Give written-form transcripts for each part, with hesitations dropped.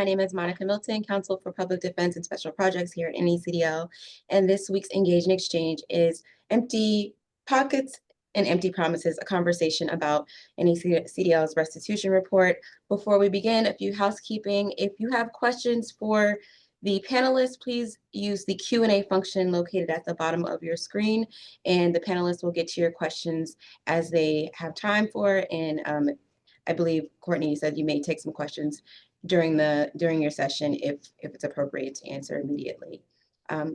My name is Monica Milton, Counsel for Public Defense and Special Projects here at NACDL. And this week's Engage and Exchange is Empty Pockets and Empty Promises, a conversation about NACDL's restitution report. Before we begin, a few housekeeping. If you have questions for the panelists, please use the Q&A function located at the bottom of your screen, and the panelists will get to your questions as they have time for. And I believe, Courtney, you said you may take some questions during your session if it's appropriate to answer immediately.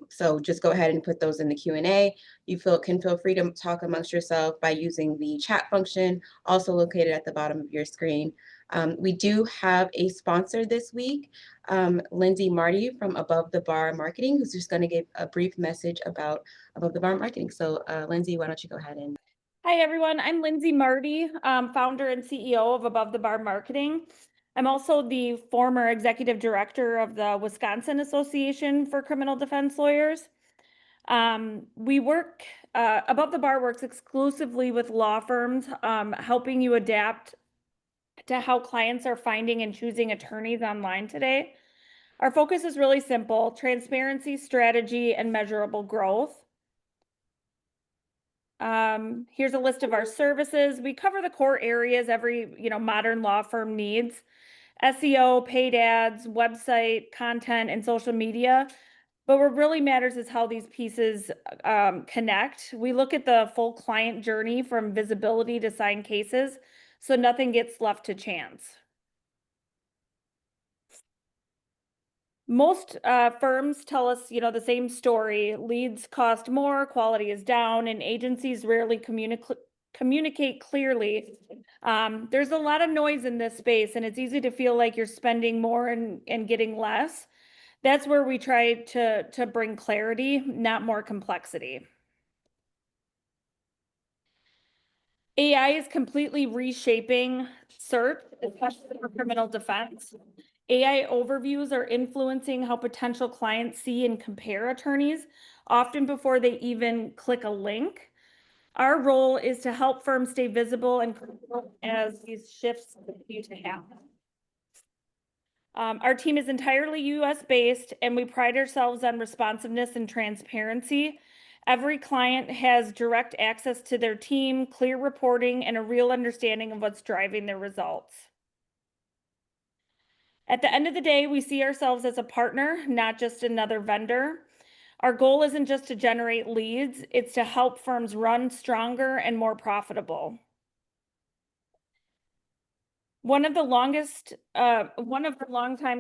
So just go ahead and put those in the Q&A. You can feel free to talk amongst yourself by using the chat function, also located at the bottom of your screen. We do have a sponsor this week, Lindsay Marty from Above the Bar Marketing, who's just going to give a brief message about Above the Bar Marketing. So Lindsay, why don't you go ahead and... Hi, everyone. I'm Lindsay Marty, founder and CEO of Above the Bar Marketing. I'm also the former executive director of the Wisconsin Association for Criminal Defense Lawyers. Above the Bar works exclusively with law firms, helping you adapt to how clients are finding and choosing attorneys online today. Our focus is really simple: transparency, strategy, and measurable growth. Here's a list of our services. We cover the core areas every modern law firm needs: SEO, paid ads, website, content, and social media. But what really matters is how these pieces connect. We look at the full client journey from visibility to signed cases, so nothing gets left to chance. Most firms tell us, the same story. Leads cost more, quality is down, and agencies rarely communicate clearly. There's a lot of noise in this space, and it's easy to feel like you're spending more and getting less. That's where we try to bring clarity, not more complexity. AI is completely reshaping search, especially for criminal defense. AI overviews are influencing how potential clients see and compare attorneys, often before they even click a link. Our role is to help firms stay visible and as these shifts continue to happen. Our team is entirely US-based, and we pride ourselves on responsiveness and transparency. Every client has direct access to their team, clear reporting, and a real understanding of what's driving their results. At the end of the day, we see ourselves as a partner, not just another vendor. Our goal isn't just to generate leads, it's to help firms run stronger and more profitable. One of the longtime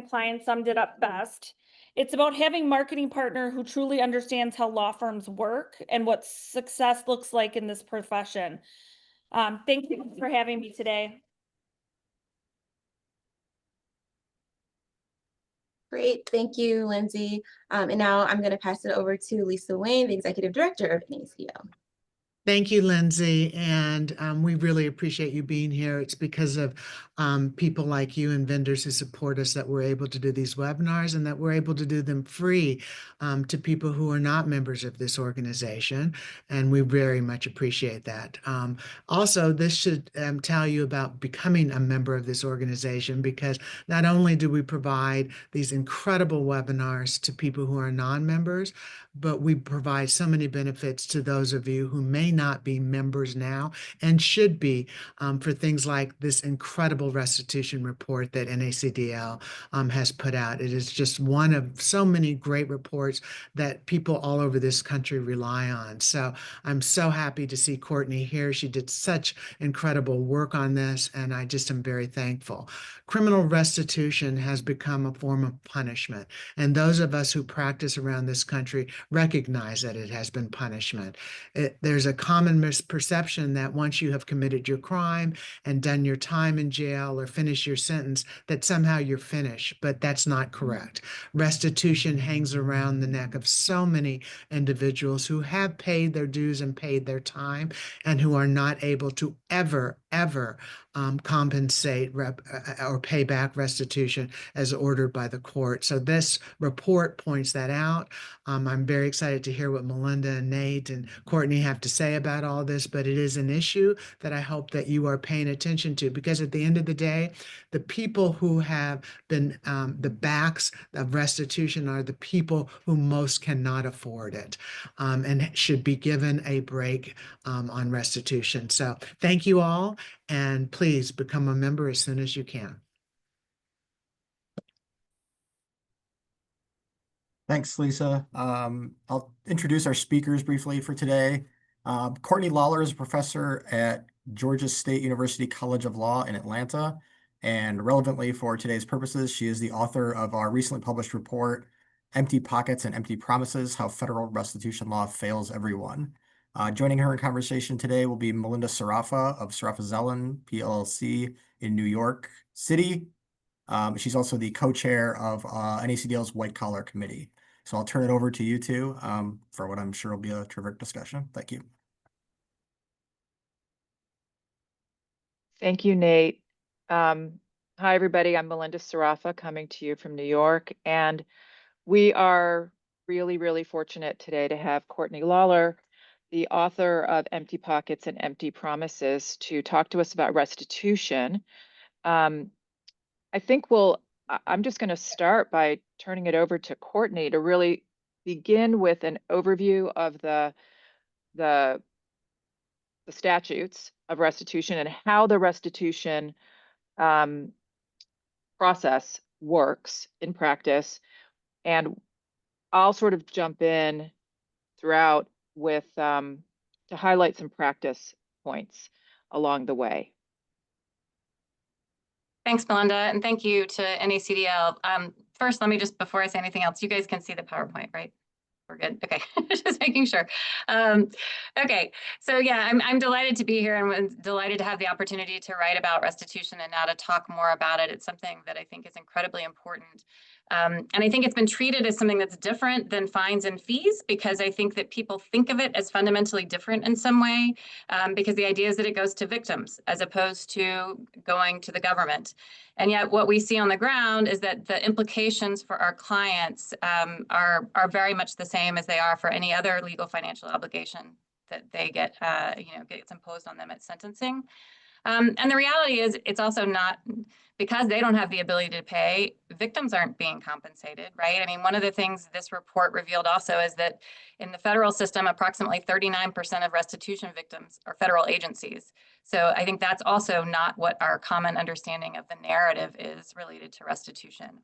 clients summed it up best. It's about having a marketing partner who truly understands how law firms work and what success looks like in this profession. Thank you for having me today. Great, thank you, Lindsay. And now I'm going to pass it over to Lisa Wayne, the Executive Director of NACDL. Thank you, Lindsay, and we really appreciate you being here. It's because of people like you and vendors who support us that we're able to do these webinars and that we're able to do them free to people who are not members of this organization, and we very much appreciate that. Also, this should tell you about becoming a member of this organization, because not only do we provide these incredible webinars to people who are non-members, but we provide so many benefits to those of you who may not be members now and should be, for things like this incredible restitution report that NACDL has put out. It is just one of so many great reports that people all over this country rely on. So I'm so happy to see Courtney here. She did such incredible work on this, and I just am very thankful. Criminal restitution has become a form of punishment, and those of us who practice around this country recognize that it has been punishment. There's a common misperception that once you have committed your crime and done your time in jail or finished your sentence, that somehow you're finished, but that's not correct. Restitution hangs around the neck of so many individuals who have paid their dues and paid their time and who are not able to ever compensate or pay back restitution as ordered by the court. So this report points that out. I'm very very excited to hear what Melinda and Nate and Courtney have to say about all this, but it is an issue that I hope that you are paying attention to, because at the end of the day, the people who have been the backs of restitution are the people who most cannot afford it, and should be given a break on restitution. So thank you all, and please become a member as soon as you can. Thanks, Lisa. I'll introduce our speakers briefly for today. Cortney Lollar is a professor at Georgia State University College of Law in Atlanta. And relevantly for today's purposes, she is the author of our recently published report, Empty Pockets and Empty Promises, How Federal Restitution Law Fails Everyone. Joining her in conversation today will be Melinda Sarafa of Sarafa Zellan PLLC in New York City. She's also the co-chair of NACDL's White Collar Committee. So I'll turn it over to you two for what I'm sure will be a terrific discussion. Thank you. Thank you, Nate. Hi, everybody. I'm Melinda Sarafa coming to you from New York. And we are really, really fortunate today to have Cortney Lollar, the author of Empty Pockets and Empty Promises, to talk to us about restitution. I think I'm just going to start by turning it over to Courtney to really begin with an overview of the statutes of restitution and how the restitution process works in practice. And I'll sort of jump in throughout with to highlight some practice points along the way. Thanks, Melinda, and thank you to NACDL. First, let me just, before I say anything else, you guys can see the PowerPoint, right? We're good. Okay, just making sure. Okay, so yeah, I'm delighted to be here and delighted to have the opportunity to write about restitution and now to talk more about it. It's something that I think is incredibly important. And I think it's been treated as something that's different than fines and fees, because I think that people think of it as fundamentally different in some way, because the idea is that it goes to victims as opposed to going to the government. And yet what we see on the ground is that the implications for our clients are very much the same as they are for any other legal financial obligation that they get, gets imposed on them at sentencing. And the reality is, it's also not, because they don't have the ability to pay, victims aren't being compensated, right? I mean, one of the things this report revealed also is that in the federal system, approximately 39% of restitution victims are federal agencies. So I think that's also not what our common understanding of the narrative is related to restitution.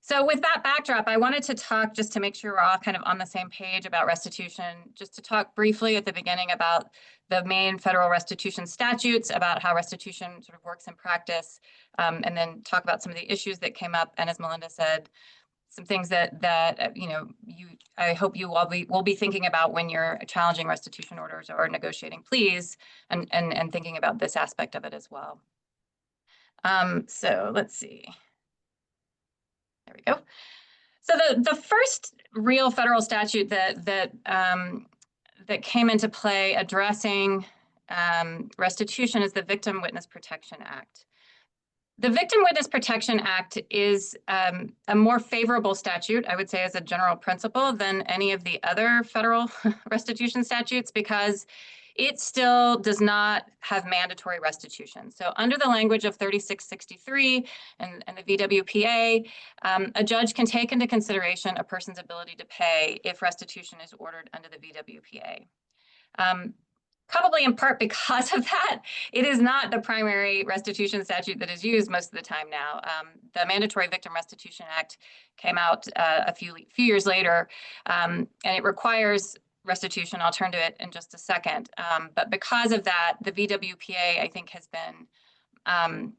So with that backdrop, I wanted to talk, just to make sure we're all kind of on the same page about restitution, just to talk briefly at the beginning about the main federal restitution statutes, about how restitution sort of works in practice, and then talk about some of the issues that came up. And as Melinda said, some things that I hope you all will be thinking about when you're challenging restitution orders or negotiating pleas, and thinking about this aspect of it as well. So let's see. There we go. So the first real federal statute that came into play addressing restitution is the Victim Witness Protection Act. The Victim Witness Protection Act is a more favorable statute, I would say, as a general principle, than any of the other federal restitution statutes, because it still does not have mandatory restitution. So under the language of 3663 and the VWPA, a judge can take into consideration a person's ability to pay if restitution is ordered under the VWPA. Probably in part because of that, it is not the primary restitution statute that is used most of the time now. The Mandatory Victim Restitution Act came out a few years later, and it requires restitution. I'll turn to it in just a second. But because of that, the VWPA, I think, has been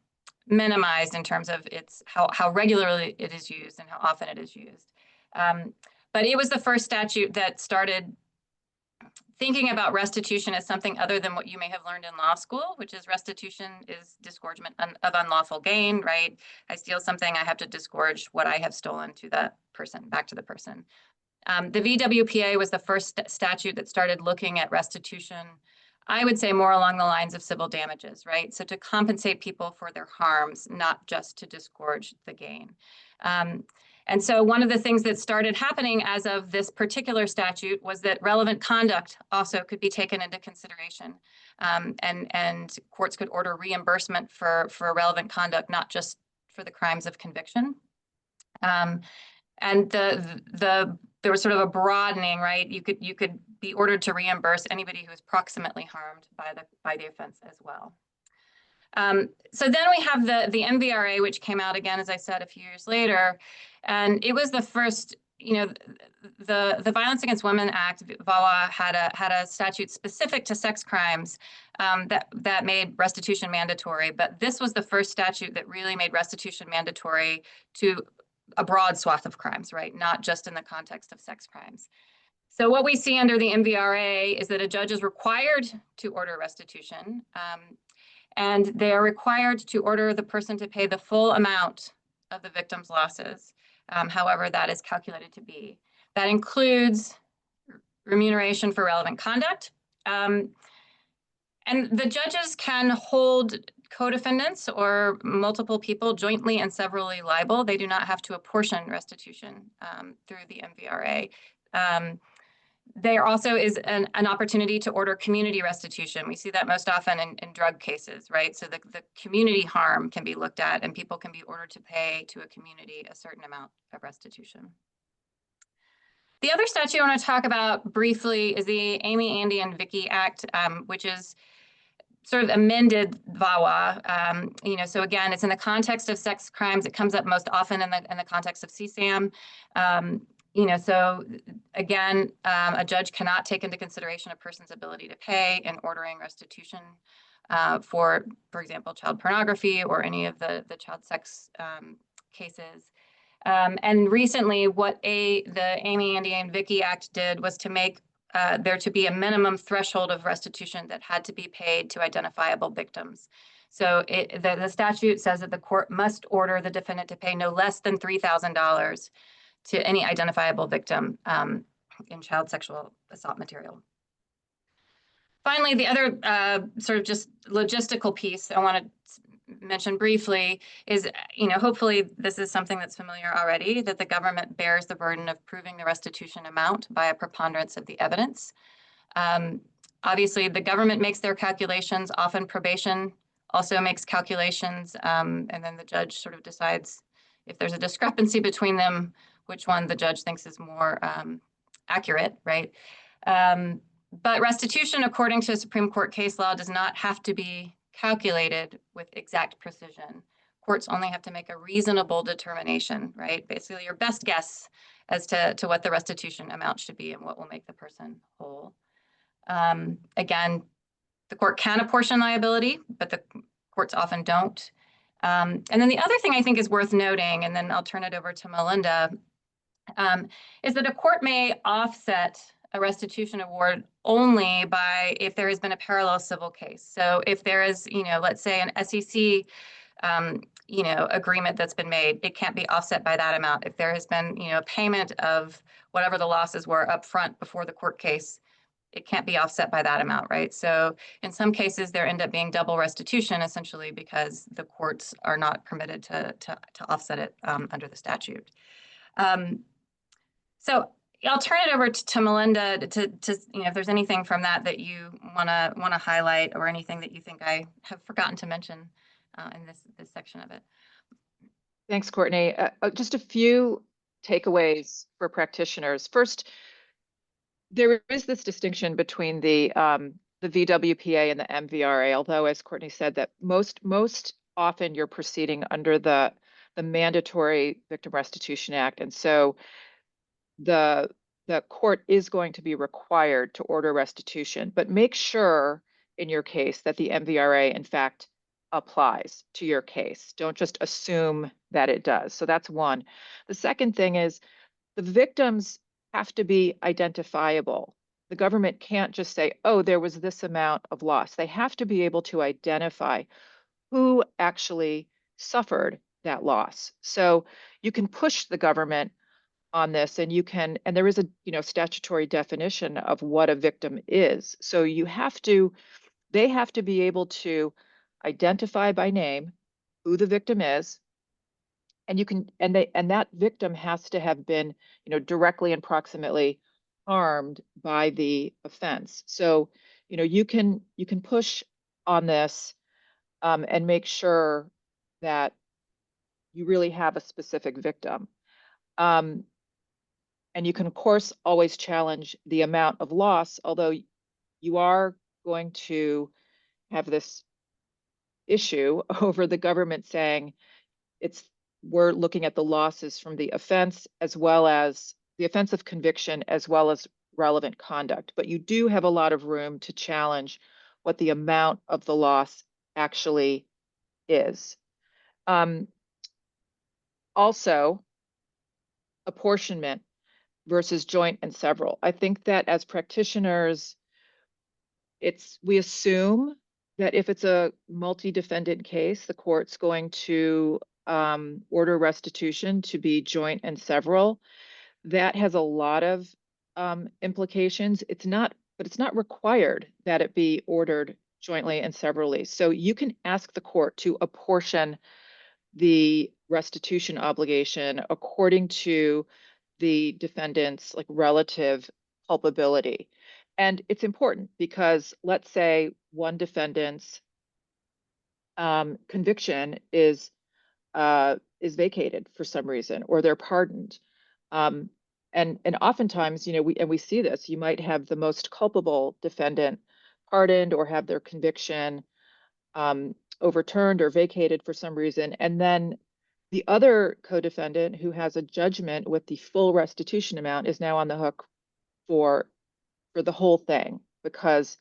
minimized in terms of how regularly it is used and how often it is used. But it was the first statute that started thinking about restitution as something other than what you may have learned in law school, which is restitution is disgorgement of unlawful gain, right? I steal something, I have to disgorge what I have stolen to that person, back to the person. The VWPA was the first statute that started looking at restitution I would say more along the lines of civil damages, right? So to compensate people for their harms, not just to disgorge the gain. And so one of the things that started happening as of this particular statute was that relevant conduct also could be taken into consideration. And courts could order reimbursement for relevant conduct, not just for the crimes of conviction. And there was sort of a broadening, right? You could be ordered to reimburse anybody who is proximately harmed by the offense as well. So then we have the MVRA, which came out again, as I said, a few years later, and it was the first. The Violence Against Women Act, VAWA, had a statute specific to sex crimes that made restitution mandatory. But this was the first statute that really made restitution mandatory to a broad swath of crimes, right? Not just in the context of sex crimes. So what we see under the MVRA is that a judge is required to order restitution, and they are required to order the person to pay the full amount of the victim's losses, however that is calculated to be. That includes remuneration for relevant conduct. And the judges can hold co-defendants or multiple people jointly and severally liable. They do not have to apportion restitution through the MVRA. There also is an opportunity to order community restitution. We see that most often in drug cases, right? So the community harm can be looked at, and people can be ordered to pay to a community a certain amount of restitution. The other statute I want to talk about briefly is the Amy, Andy, and Vicky Act, which is sort of amended VAWA. So again, it's in the context of sex crimes. It comes up most often in the context of CSAM. So again, a judge cannot take into consideration a person's ability to pay in ordering restitution for example, child pornography or any of the child sex cases. And recently, what the Amy, Andy, and Vicky Act did was to make there to be a minimum threshold of restitution that had to be paid to identifiable victims. So the statute says that the court must order the defendant to pay no less than $3,000 to any identifiable victim in child sexual assault material. Finally, the other sort of just logistical piece I want to mention briefly is, hopefully this is something that's familiar already, that the government bears the burden of proving the restitution amount by a preponderance of the evidence. Obviously, the government makes their calculations, often probation also makes calculations, and then the judge sort of decides if there's a discrepancy between them, which one the judge thinks is more accurate, right? But restitution, according to Supreme Court case law, does not have to be calculated with exact precision. Courts only have to make a reasonable determination, right? Basically, your best guess as to what the restitution amount should be and what will make the person whole. Again, the court can apportion liability, but the courts often don't. And then the other thing I think is worth noting, and then I'll turn it over to Melinda, is that a court may offset a restitution award only by if there has been a parallel civil case. So if there is, let's say an SEC, agreement that's been made, it can't be offset by that amount. If there has been, payment of whatever the losses were up front before the court case, it can't be offset by that amount, right? So in some cases, there end up being double restitution, essentially because the courts are not permitted to offset it under the statute. So I'll turn it over to Melinda to if there's anything from that you wanna highlight or anything that you think I have forgotten to mention in this section of it. Thanks, Courtney. Just a few takeaways for practitioners. First, there is this distinction between the VWPA and the MVRA, although, as Courtney said, that most often you're proceeding under the Mandatory Victim Restitution Act, and so the court is going to be required to order restitution, but make sure in your case that the MVRA in fact applies to your case. Don't just assume that it does. So that's one. The second thing is the victims have to be identifiable. The government can't just say, oh, there was this amount of loss. They have to be able to identify who actually suffered that loss. So you can push the government on this, and there is a, statutory definition of what a victim is. So they have to be able to identify by name who the victim is, and that victim has to have been, directly and proximately harmed by the offense. So, you can push on this and make sure that you really have a specific victim. And you can, of course, always challenge the amount of loss, although you are going to have this issue over the government saying we're looking at the losses from the offense as well as the offense of conviction as well as relevant conduct. But you do have a lot of room to challenge what the amount of the loss actually is. Also, apportionment versus joint and several. I think that as practitioners, we assume that if it's a multi-defendant case, the court's going to order restitution to be joint and several. That has a lot of implications. But it's not required that it be ordered jointly and severally. So you can ask the court to apportion the restitution obligation according to the defendant's relative culpability. And it's important because let's say one defendant's conviction is vacated for some reason, or they're pardoned. And oftentimes, we see this, you might have the most culpable defendant pardoned or have their conviction overturned or vacated for some reason. And then the other co-defendant who has a judgment with the full restitution amount is now on the hook for the whole thing because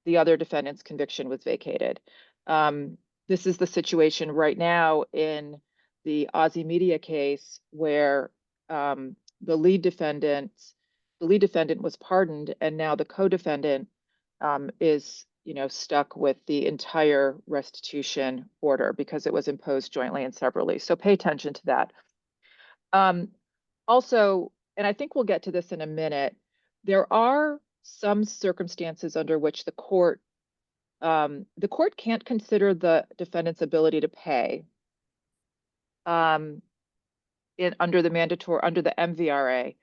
the other defendant's conviction was vacated. This is the situation right now in the Aussie Media case where the lead defendant was pardoned, and now the co-defendant is stuck with the entire restitution order because it was imposed jointly and severally. So pay attention to that. Also, and I think we'll get to this in a minute, there are some circumstances under which the court can't consider the defendant's ability to pay under the MVRA,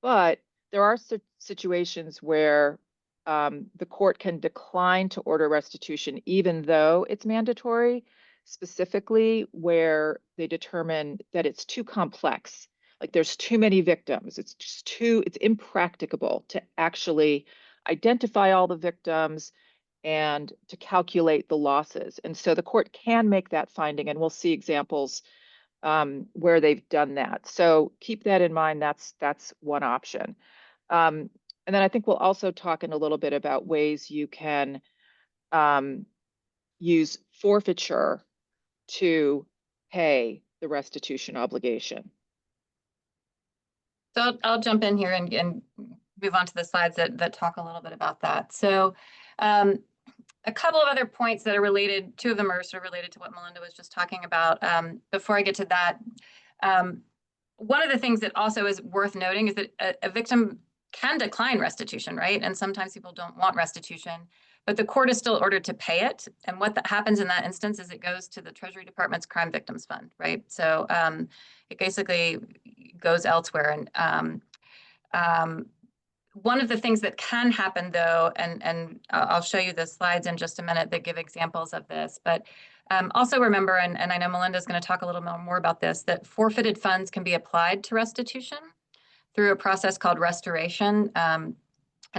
but there are situations where the court can decline to order restitution even though it's mandatory, specifically where they determine that it's too complex. Like there's too many victims. It's impracticable to actually identify all the victims and to calculate the losses. And so the court can make that finding, and we'll see examples where they've done that. So keep that in mind. That's one option. And then I think we'll also talk in a little bit about ways you can use forfeiture to pay the restitution obligation. So I'll jump in here and move on to the slides that talk a little bit about that. So a couple of other points that are related, two of them are sort of related to what Melinda was just talking about. Before I get to that, one of the things that also is worth noting is that a victim can decline restitution, right? And sometimes people don't want restitution, but the court is still ordered to pay it. And what that happens in that instance is it goes to the Treasury Department's Crime Victims Fund, right? So it basically goes elsewhere. And one of the things that can happen though, and I'll show you the slides in just a minute that give examples of this, but also remember, and I know Melinda's going to talk a little more about this, that forfeited funds can be applied to restitution through a process called restoration. And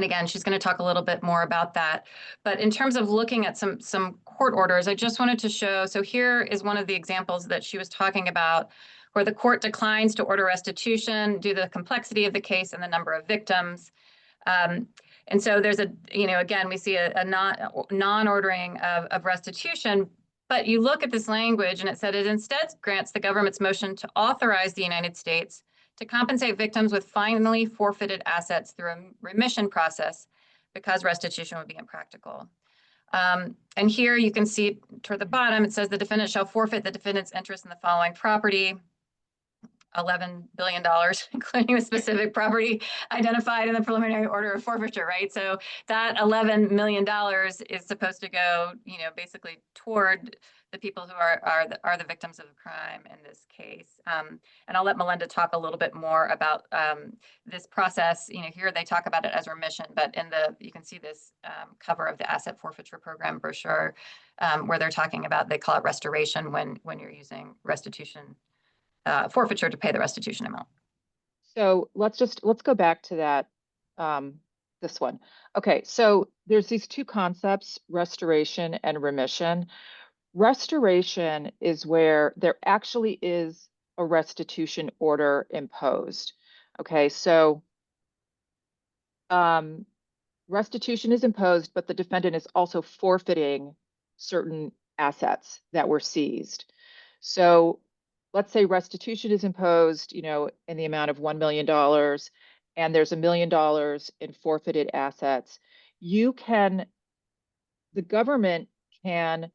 again, she's going to talk a little bit more about that. But in terms of looking at some court orders, I just wanted to show, so here is one of the examples that she was talking about where the court declines to order restitution due to the complexity of the case and the number of victims. And so there's again, we see a non-ordering of restitution, but you look at this language and it said it instead grants the government's motion to authorize the United States to compensate victims with finally forfeited assets through a remission process because restitution would be impractical. And here you can see toward the bottom, it says the defendant shall forfeit the defendant's interest in the following property. $11 billion, including the specific property identified in the preliminary order of forfeiture, right? So that $11 million is supposed to go, basically toward the people who are the victims of the crime in this case. And I'll let Melinda talk a little bit more about this process. Here they talk about it as remission, but you can see this cover of the asset forfeiture program brochure where they're talking about, they call it restoration when you're using restitution forfeiture to pay the restitution amount. So let's go back to that, this one. Okay, so there's these two concepts, restoration and remission. Restoration is where there actually is a restitution order imposed. Okay, so restitution is imposed, but the defendant is also forfeiting certain assets that were seized. So let's say restitution is imposed, in the amount of $1 million, and there's $1 million in forfeited assets. The government can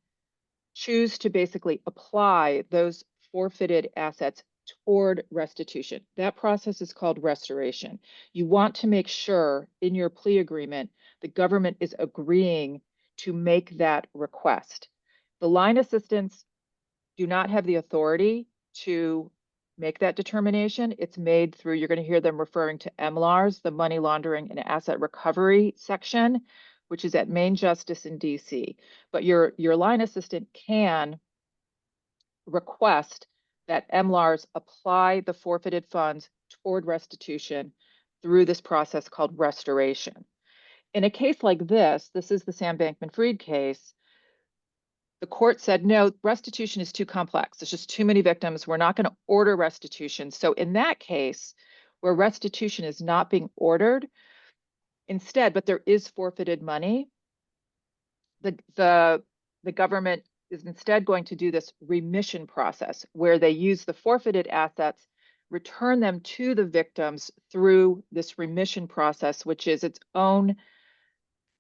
choose to basically apply those forfeited assets toward restitution. That process is called restoration. You want to make sure in your plea agreement, the government is agreeing to make that request. The line assistants do not have the authority to make that determination. It's made through, you're going to hear them referring to MLARS, the Money Laundering and Asset Recovery section, which is at Main Justice in DC. But your line assistant can request that MLARS apply the forfeited funds toward restitution through this process called restoration. In a case like this is the Sam Bankman-Fried case. The court said, no, restitution is too complex. There's just too many victims. We're not going to order restitution. So in that case, where restitution is not being ordered, instead, but there is forfeited money, the government is instead going to do this remission process where they use the forfeited assets, return them to the victims through this remission process, which is its own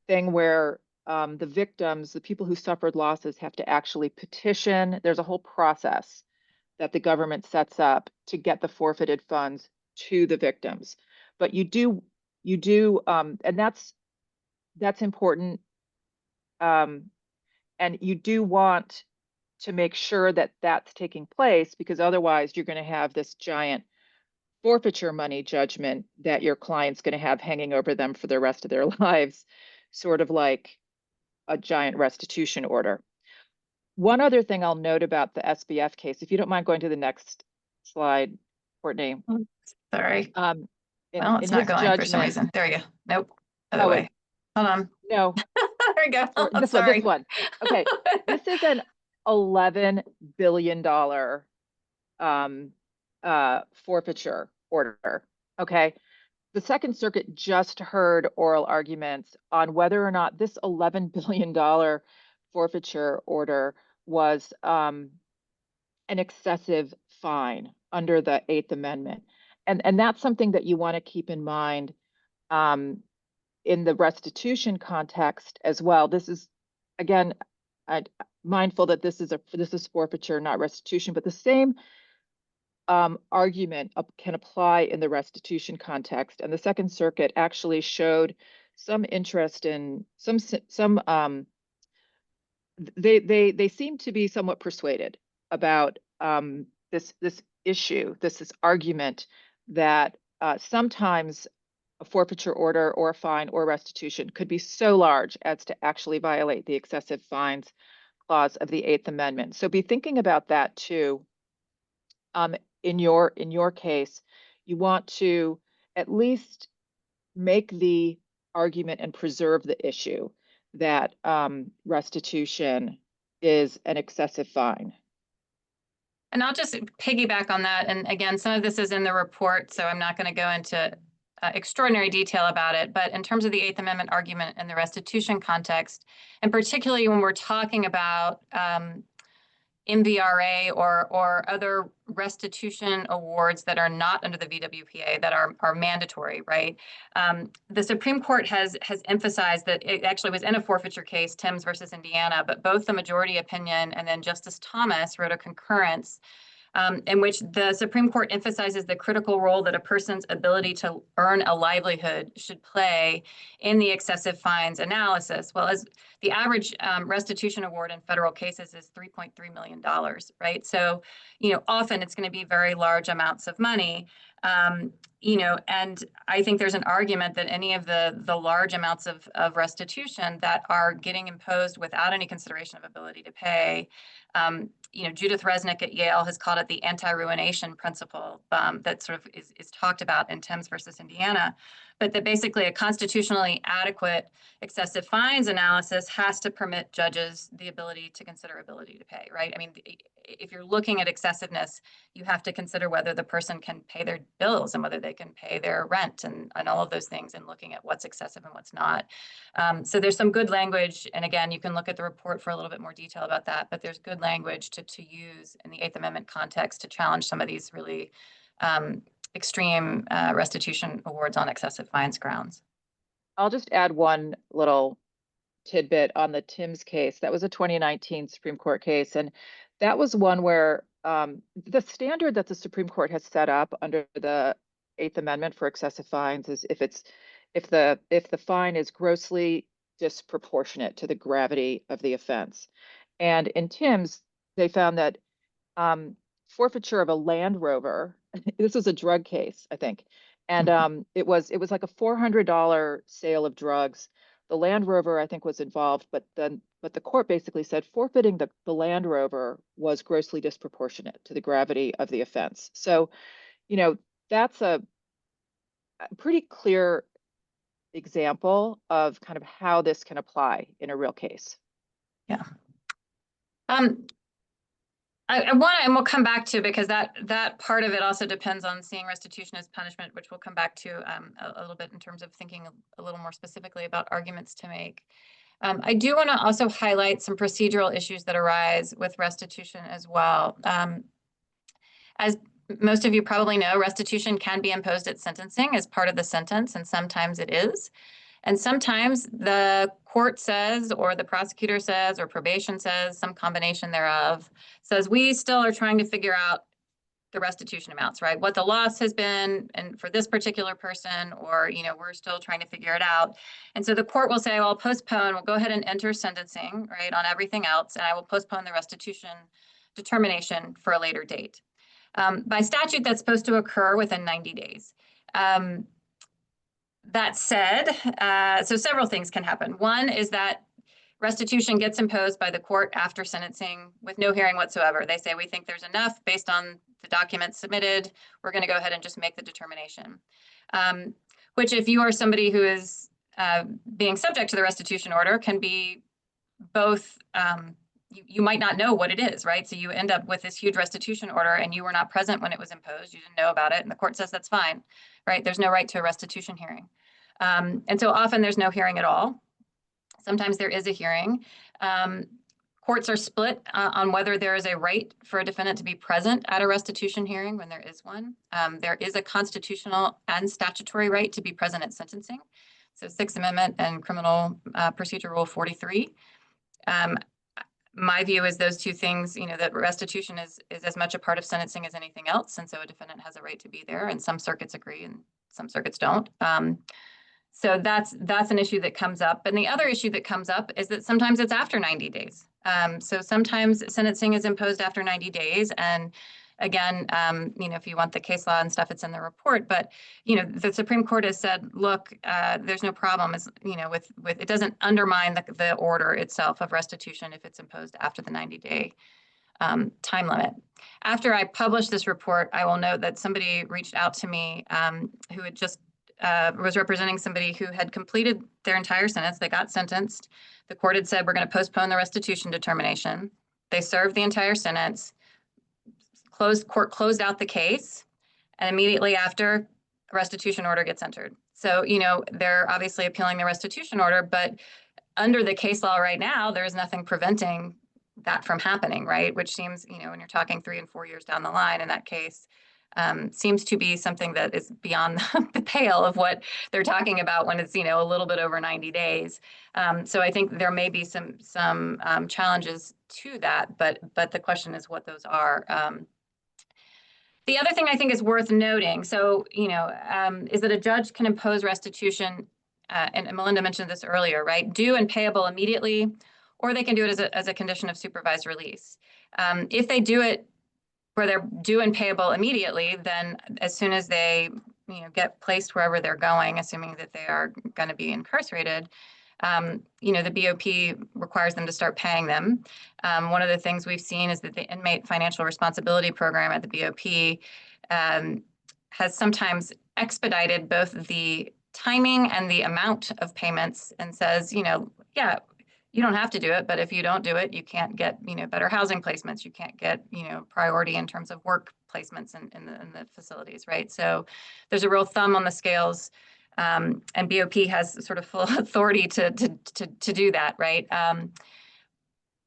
thing where the victims, the people who suffered losses, have to actually petition. There's a whole process that the government sets up to get the forfeited funds to the victims. But you do, and that's important. And you do want to make sure that that's taking place, because otherwise you're going to have this giant forfeiture money judgment that your client's going to have hanging over them for the rest of their lives, sort of like a giant restitution order. One other thing I'll note about the SBF case, if you don't mind going to the next slide, Courtney. Sorry. Well, it's not going for some reason. There you go. Nope. Other way. Hold on. No. There we go. This one. Okay. This is an $11 billion forfeiture order. Okay. The Second Circuit just heard oral arguments on whether or not this $11 billion forfeiture order was an excessive fine under the Eighth Amendment. And that's something that you want to keep in mind in the restitution context as well. This is, again, mindful that this is forfeiture, not restitution, but the same argument can apply in the restitution context. And the Second Circuit actually showed some interest in they seem to be somewhat persuaded about this issue, this argument that sometimes a forfeiture order or a fine or restitution could be so large as to actually violate the excessive fines clause of the Eighth Amendment. So be thinking about that too. In your case, you want to at least make the argument and preserve the issue that restitution is an excessive fine. And I'll just piggyback on that. And again, some of this is in the report, so I'm not going to go into extraordinary detail about it. But in terms of the Eighth Amendment argument in the restitution context, and particularly when we're talking about MVRA or other restitution awards that are not under the VWPA that are mandatory, right? The Supreme Court has emphasized that it actually was in a forfeiture case, Timms versus Indiana, but both the majority opinion and then Justice Thomas wrote a concurrence in which the Supreme Court emphasizes the critical role that a person's ability to earn a livelihood should play in the excessive fines analysis. Well, as the average restitution award in federal cases is $3.3 million, right? So, often it's going to be very large amounts of money. And I think there's an argument that any of the large amounts of restitution that are getting imposed without any consideration of ability to pay, Judith Resnick at Yale has called it the anti-ruination principle that sort of is talked about in Thames versus Indiana, but that basically a constitutionally adequate excessive fines analysis has to permit judges the ability to consider ability to pay, right? I mean, if you're looking at excessiveness, you have to consider whether the person can pay their bills and whether they can pay their rent and all of those things, and looking at what's excessive and what's not. So there's some good language. And again, you can look at the report for a little bit more detail about that, but there's good language to use in the Eighth Amendment context to challenge some of these really extreme restitution awards on excessive fines grounds. I'll just add one little tidbit on the Timms case. That was a 2019 Supreme Court case. And that was one where the standard that the Supreme Court has set up under the Eighth Amendment for excessive fines is if the fine is grossly disproportionate to the gravity of the offense. And in Timms, they found that forfeiture of a Land Rover, this was a drug case, I think, and it was like a $400 sale of drugs. The Land Rover, I think, was involved, but the court basically said forfeiting the Land Rover was grossly disproportionate to the gravity of the offense. So, that's a pretty clear example of kind of how this can apply in a real case. Yeah. I want to, and we'll come back to, because that part of it also depends on seeing restitution as punishment, which we'll come back to a little bit in terms of thinking a little more specifically about arguments to make. I do want to also highlight some procedural issues that arise with restitution as well. As most of you probably know, restitution can be imposed at sentencing as part of the sentence, and sometimes it is. And sometimes the court says, or the prosecutor says, or probation says, some combination thereof, says we still are trying to figure out the restitution amounts, right? What the loss has been, and for this particular person, or, we're still trying to figure it out. And so the court will say, well, I'll postpone, we'll go ahead and enter sentencing, right, on everything else, and I will postpone the restitution determination for a later date. By statute, that's supposed to occur within 90 days. That said, so several things can happen. One is that restitution gets imposed by the court after sentencing with no hearing whatsoever. They say, we think there's enough based on the documents submitted. We're going to go ahead and just make the determination. Which, if you are somebody who is being subject to the restitution order, can be both, you might not know what it is, right? So you end up with this huge restitution order and you were not present when it was imposed. You didn't know about it. And the court says that's fine, right? There's no right to a restitution hearing. And so often there's no hearing at all. Sometimes there is a hearing. Courts are split on whether there is a right for a defendant to be present at a restitution hearing when there is one. There is a constitutional and statutory right to be present at sentencing. So Sixth Amendment and Criminal Procedure Rule 43. My view is those two things, that restitution is as much a part of sentencing as anything else. And so a defendant has a right to be there, and some circuits agree and some circuits don't. So that's an issue that comes up. And the other issue that comes up is that sometimes it's after 90 days. So sometimes sentencing is imposed after 90 days. And again, if you want the case law and stuff, it's in the report. But, the Supreme Court has said, look, there's no problem, with it doesn't undermine the order itself of restitution if it's imposed after the 90-day time limit. After I published this report, I will note that somebody reached out to me who had just was representing somebody who had completed their entire sentence. They got sentenced. The court had said, we're going to postpone the restitution determination. They served the entire sentence. Court closed out the case, and immediately after, a restitution order gets entered. So, they're obviously appealing the restitution order, but under the case law right now, there's nothing preventing that from happening, right? Which seems, when you're talking 3 and 4 years down the line in that case, seems to be something that is beyond the pale of what they're talking about when it's, a little bit over 90 days. So I think there may be some challenges to that, but the question is what those are. The other thing I think is worth noting, so, is that a judge can impose restitution, and Melinda mentioned this earlier, right? Due and payable immediately, or they can do it as a condition of supervised release. If they do it where they're due and payable immediately, then as soon as they, get placed wherever they're going, assuming that they are going to be incarcerated, the BOP requires them to start paying them. One of the things we've seen is that the Inmate Financial Responsibility Program at the BOP has sometimes expedited both the timing and the amount of payments and says, yeah, you don't have to do it, but if you don't do it, you can't get, better housing placements. You can't get, priority in terms of work placements in the facilities, right? So there's a real thumb on the scales. And BOP has sort of full authority to do that, right?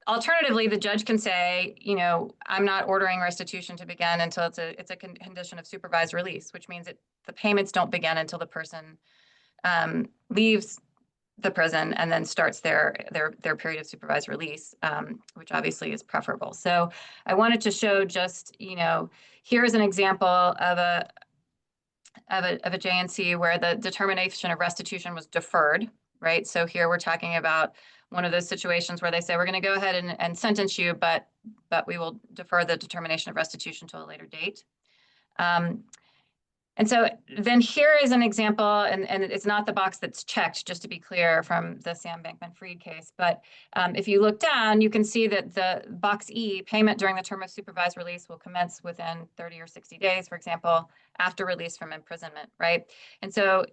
Alternatively, the judge can say, I'm not ordering restitution to begin until it's a condition of supervised release, which means that the payments don't begin until the person leaves the prison and then starts their period of supervised release, which obviously is preferable. So I wanted to show just, here is an example of a JNC where the determination of restitution was deferred, right? So here we're talking about one of those situations where they say, we're going to go ahead and sentence you, but we will defer the determination of restitution to a later date. And so then here is an example, and it's not the box that's checked, just to be clear, from the Sam Bankman-Fried case. But if you look down, you can see that the box E, payment during the term of supervised release, will commence within 30 or 60 days, for example, after release from imprisonment, right? And so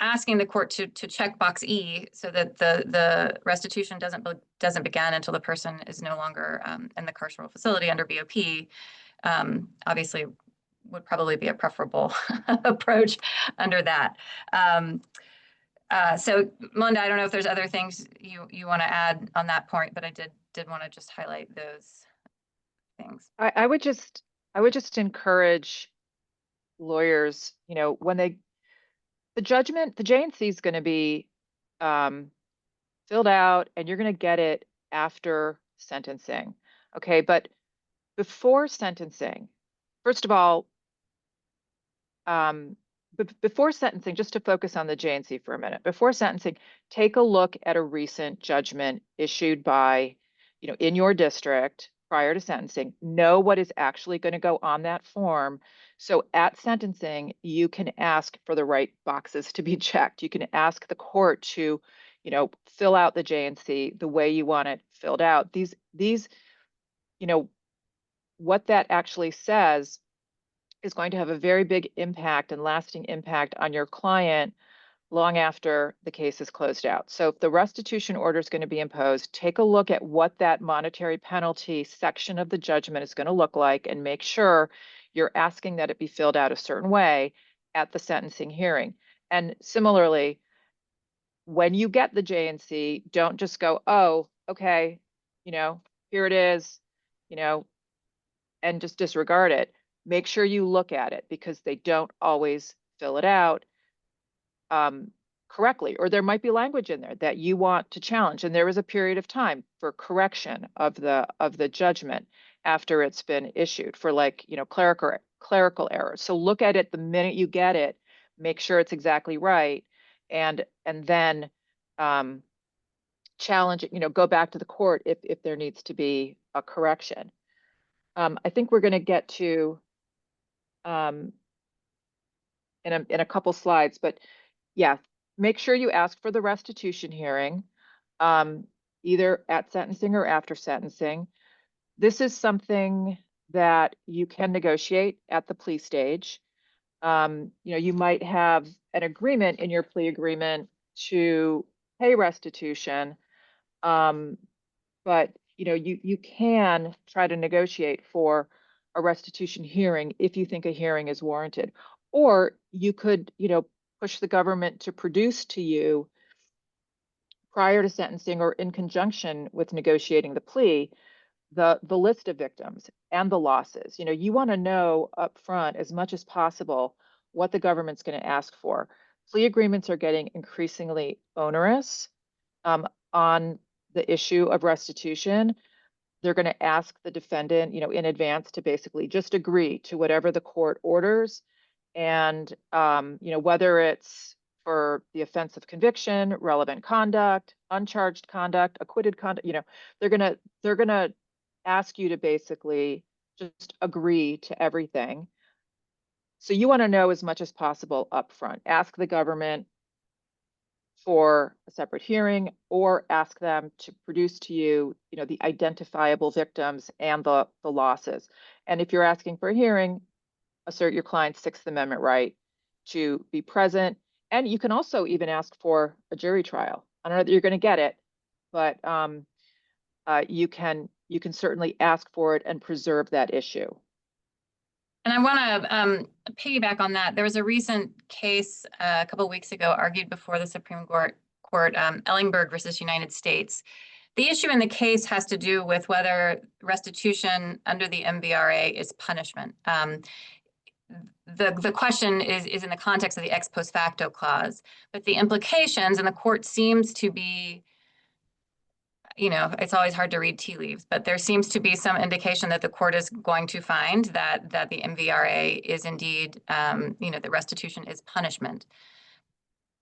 asking the court to check box E so that the restitution doesn't begin until the person is no longer in the carceral facility under BOP, obviously would probably be a preferable approach under that. So Melinda, I don't know if there's other things you want to add on that point, but I did want to just highlight those things. I would just encourage lawyers, when the JNC is going to be filled out and you're going to get it after sentencing. Okay, but before sentencing, first of all, before sentencing, just to focus on the JNC for a minute, before sentencing, take a look at a recent judgment issued by, in your district prior to sentencing. Know what is actually going to go on that form. So at sentencing, you can ask for the right boxes to be checked. You can ask the court to, fill out the JNC the way you want it filled out. These, what that actually says is going to have a very big impact and lasting impact on your client long after the case is closed out. So if the restitution order is going to be imposed, take a look at what that monetary penalty section of the judgment is going to look like and make sure you're asking that it be filled out a certain way at the sentencing hearing. And similarly, when you get the JNC, don't just go, oh, okay, here it is, and just disregard it. Make sure you look at it because they don't always fill it out correctly, or there might be language in there that you want to challenge. And there is a period of time for correction of the judgment after it's been issued for clerical errors. So look at it the minute you get it, make sure it's exactly right, and then challenge it, go back to the court if there needs to be a correction. I think we're going to get to in a couple slides, but yeah, make sure you ask for the restitution hearing, either at sentencing or after sentencing. This is something that you can negotiate at the plea stage. You might have an agreement in your plea agreement to pay restitution, but you can try to negotiate for a restitution hearing if you think a hearing is warranted. Or you could, push the government to produce to you prior to sentencing or in conjunction with negotiating the plea, the list of victims and the losses. You want to know up front as much as possible what the government's going to ask for. Plea agreements are getting increasingly onerous on the issue of restitution. they're going to ask the defendant, you know, in advance to basically just agree to whatever the court orders. And, you know, whether it's for the offense of conviction, relevant conduct, uncharged conduct, acquitted conduct, you know, they're gonna ask you to basically just agree to everything. So you want to know as much as possible upfront. Ask the government for a separate hearing, or ask them to produce to you, you know, the identifiable victims and the losses. And if you're asking for a hearing, assert your client's Sixth Amendment right to be present. And you can also even ask for a jury trial. I don't know that you're going to get it, but you can certainly ask for it and preserve that issue. And I want to piggyback on that. There was a recent case a couple of weeks ago argued before the Supreme Court, Ellingberg versus United States. The issue in the case has to do with whether restitution under the MVRA is punishment. The question is in the context of the ex post facto clause, but the implications, and the court seems to be, you know, it's always hard to read tea leaves, but there seems to be some indication that the court is going to find that the MVRA is indeed, you know, the restitution is punishment.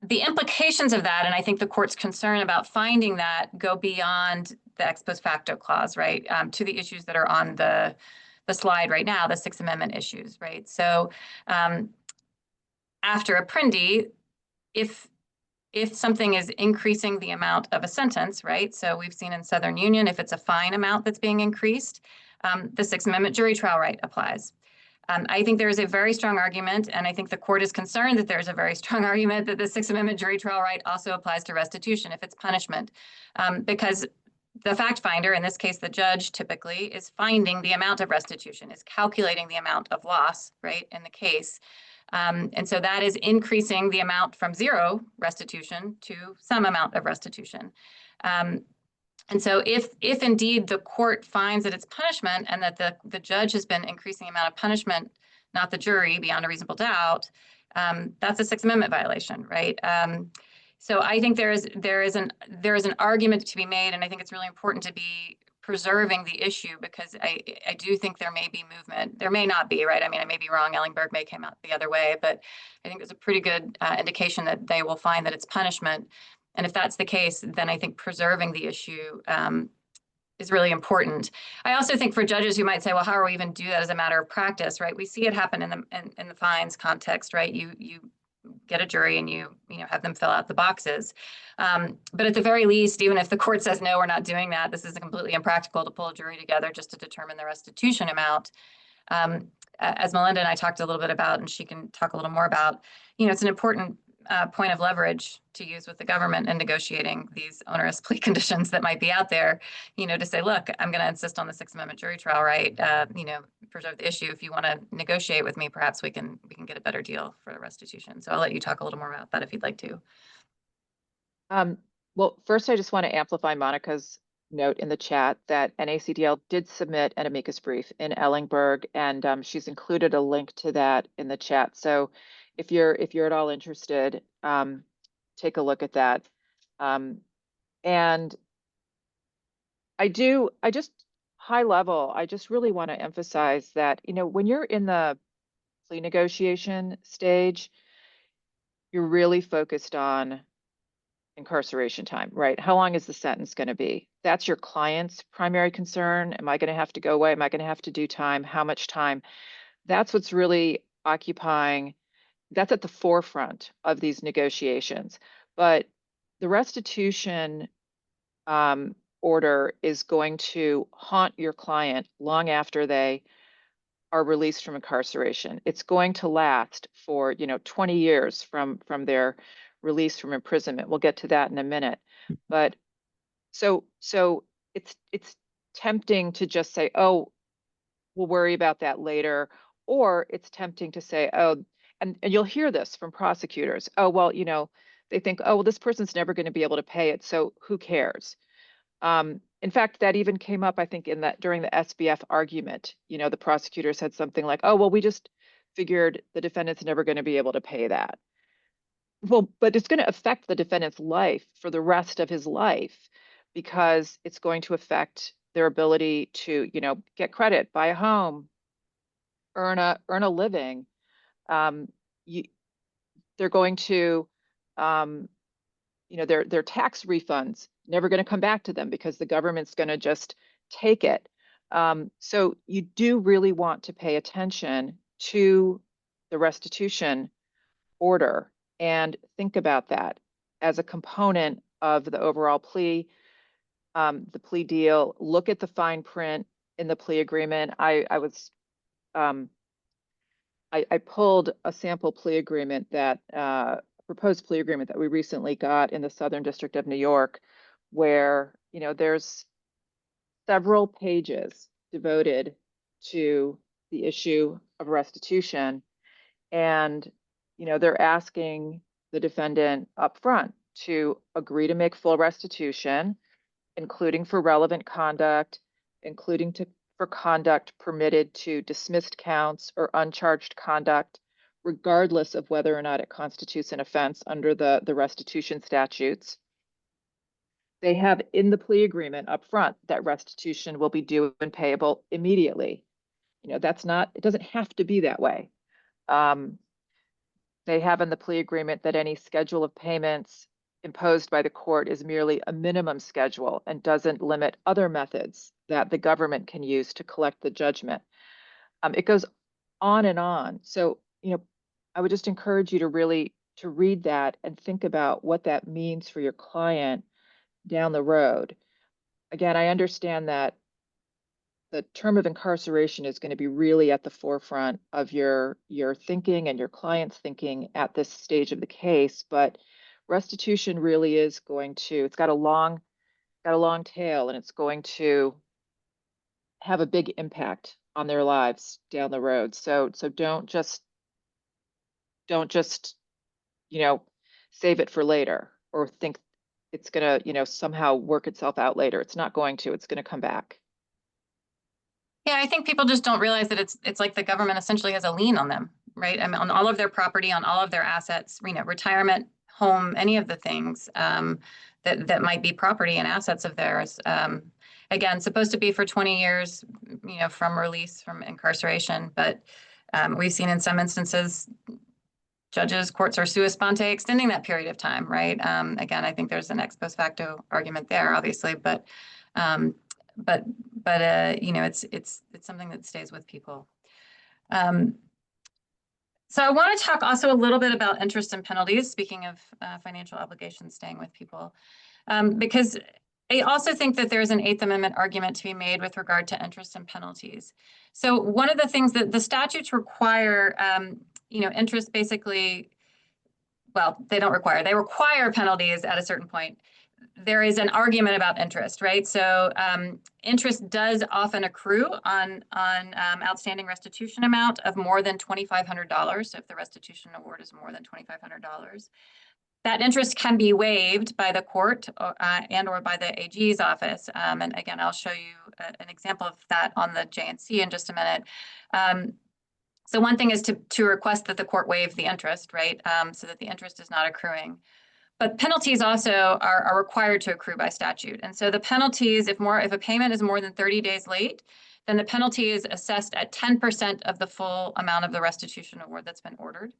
The implications of that, and I think the court's concern about finding that, go beyond the ex post facto clause, right, to the issues that are on the slide right now, the Sixth Amendment issues, right? So after Apprendi, if something is increasing the amount of a sentence, right? So we've seen in Southern Union, if it's a fine amount that's being increased, the Sixth Amendment jury trial right applies. I think there is a very strong argument, and I think the court is concerned that there's a very strong argument that the Sixth Amendment jury trial right also applies to restitution if it's punishment, because the fact finder, in this case, the judge typically, is finding the amount of restitution, is calculating the amount of loss, right, in the case. And so that is increasing the amount from zero restitution to some amount of restitution. And so if indeed the court finds that it's punishment and that the judge has been increasing the amount of punishment, not the jury, beyond a reasonable doubt, that's a Sixth Amendment violation, right? So I think there is an argument to be made, and I think it's really important to be preserving the issue, because I do think there may be movement. There may not be, right? I mean, I may be wrong. Ellingberg may come out the other way, but I think there's a pretty good indication that they will find that it's punishment. And if that's the case, then I think preserving the issue is really important. I also think for judges who might say, well, how are we even do that as a matter of practice, right? We see it happen in the fines context, right? You get a jury and you have them fill out the boxes. But at the very least, even if the court says, no, we're not doing that, this is completely impractical to pull a jury together just to determine the restitution amount. As Melinda and I talked a little bit about, and she can talk a little more about, it's an important point of leverage to use with the government in negotiating these onerous plea conditions that might be out there, to say, look, I'm going to insist on the Sixth Amendment jury trial right, preserve the issue. If you want to negotiate with me, perhaps we can get a better deal for the restitution. So I'll let you talk a little more about that if you'd like to. Well, first, I just want to amplify Monica's note in the chat that NACDL did submit an amicus brief in Ellingberg, and she's included a link to that in the chat. So if you're at all interested, take a look at that. And I just high level, I just really want to emphasize that, when you're in the plea negotiation stage, you're really focused on incarceration time, right? How long is the sentence going to be? That's your client's primary concern. Am I going to have to go away? Am I going to have to do time? How much time? That's what's really occupying. That's at the forefront of these negotiations. But the restitution order is going to haunt your client long after they are released from incarceration. It's going to last for 20 years from their release from imprisonment. We'll get to that in a minute. But so it's tempting to just say, oh, we'll worry about that later. Or it's tempting to say, oh, and you'll hear this from prosecutors. Oh, well, they think, oh, well, this person's never going to be able to pay it, so who cares? In fact, that even came up, I think, during the SBF argument. The prosecutor said something like, oh, well, we just figured the defendant's never going to be able to pay that. Well, but it's going to affect the defendant's life for the rest of his life, because it's going to affect their ability to, get credit, buy a home, earn a living. They're going to, their tax refunds never going to come back to them because the government's going to just take it. So you do really want to pay attention to the restitution order and think about that as a component of the overall plea, the plea deal. Look at the fine print in the plea agreement. I pulled a sample plea agreement that proposed plea agreement that we recently got in the Southern District of New York, where there's several pages devoted to the issue of restitution, and they're asking the defendant up front to agree to make full restitution, including for relevant conduct, including for conduct permitted to dismissed counts or uncharged conduct, regardless of whether or not it constitutes an offense under the restitution statutes. They have in the plea agreement up front that restitution will be due and payable immediately. It doesn't have to be that way. They have in the plea agreement that any schedule of payments imposed by the court is merely a minimum schedule and doesn't limit other methods that the government can use to collect the judgment. It goes on and on. So, I would just encourage you to read that and think about what that means for your client down the road. Again, I understand that the term of incarceration is going to be really at the forefront of your thinking and your client's thinking at this stage of the case, but restitution really is it's got a long tail, and it's going to have a big impact on their lives down the road. So don't just save it for later or think it's going to somehow work itself out later. It's not going to. It's going to come back. Yeah, I think people just don't realize that it's like the government essentially has a lien on them, right? I mean, on all of their property, on all of their assets, retirement, home, any of the things that might be property and assets of theirs. Again, supposed to be for 20 years, from release from incarceration, but we've seen in some instances judges, courts are sua sponte extending that period of time, right? Again, I think there's an ex post facto argument there, obviously, but it's something that stays with people. So I want to talk also a little bit about interest and penalties, speaking of financial obligations staying with people, because I also think that there's an Eighth Amendment argument to be made with regard to interest and penalties. So one of the things that the statutes require, interest basically, well, they don't require, they require penalties at a certain point. There is an argument about interest, right? So interest does often accrue on outstanding restitution amount of more than $2,500. So if the restitution award is more than $2,500, that interest can be waived by the court and or by the AG's office. And again, I'll show you an example of that on the JNC in just a minute. So one thing is to request that the court waive the interest, right? So that the interest is not accruing. But penalties also are required to accrue by statute. And so the penalties, if a payment is more than 30 days late, then the penalty is assessed at 10% of the full amount of the restitution award that's been ordered.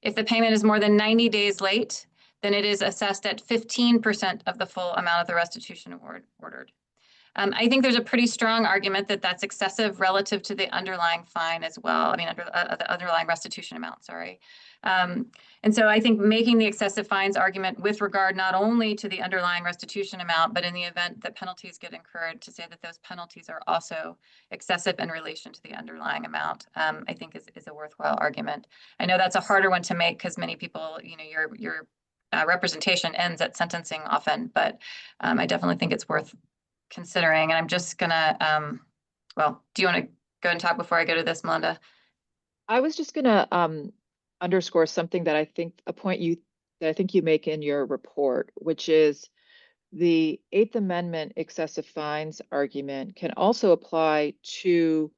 If the payment is more than 90 days late, then it is assessed at 15% of the full amount of the restitution award ordered. I think there's a pretty strong argument that that's excessive relative to the underlying fine as well. I mean, the underlying restitution amount, sorry. And so I think making the excessive fines argument with regard not only to the underlying restitution amount, but in the event that penalties get incurred, to say that those penalties are also excessive in relation to the underlying amount, I think is a worthwhile argument. I know that's a harder one to make because many people, your representation ends at sentencing often, but I definitely think it's worth considering. And I'm just gonna, well, do you want to go and talk before I go to this, Melinda? I was just gonna underscore something that a point that I think you make in your report, which is the Eighth Amendment excessive fines argument can also apply to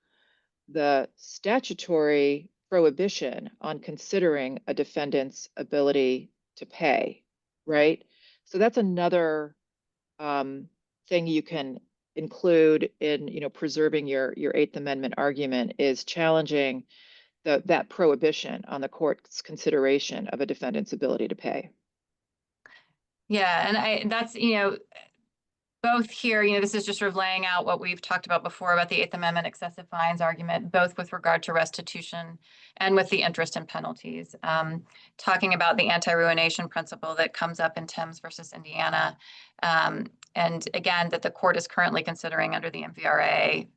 the statutory prohibition on considering a defendant's ability to pay, right? So that's another thing you can include in, preserving your Eighth Amendment argument is challenging that prohibition on the court's consideration of a defendant's ability to pay. Yeah, and that's, both here, this is just sort of laying out what we've talked about before about the Eighth Amendment excessive fines argument, both with regard to restitution and with the interest and penalties. Talking about the anti-ruination principle that comes up in Thames versus Indiana. And again, that the court is currently considering under the MVRA,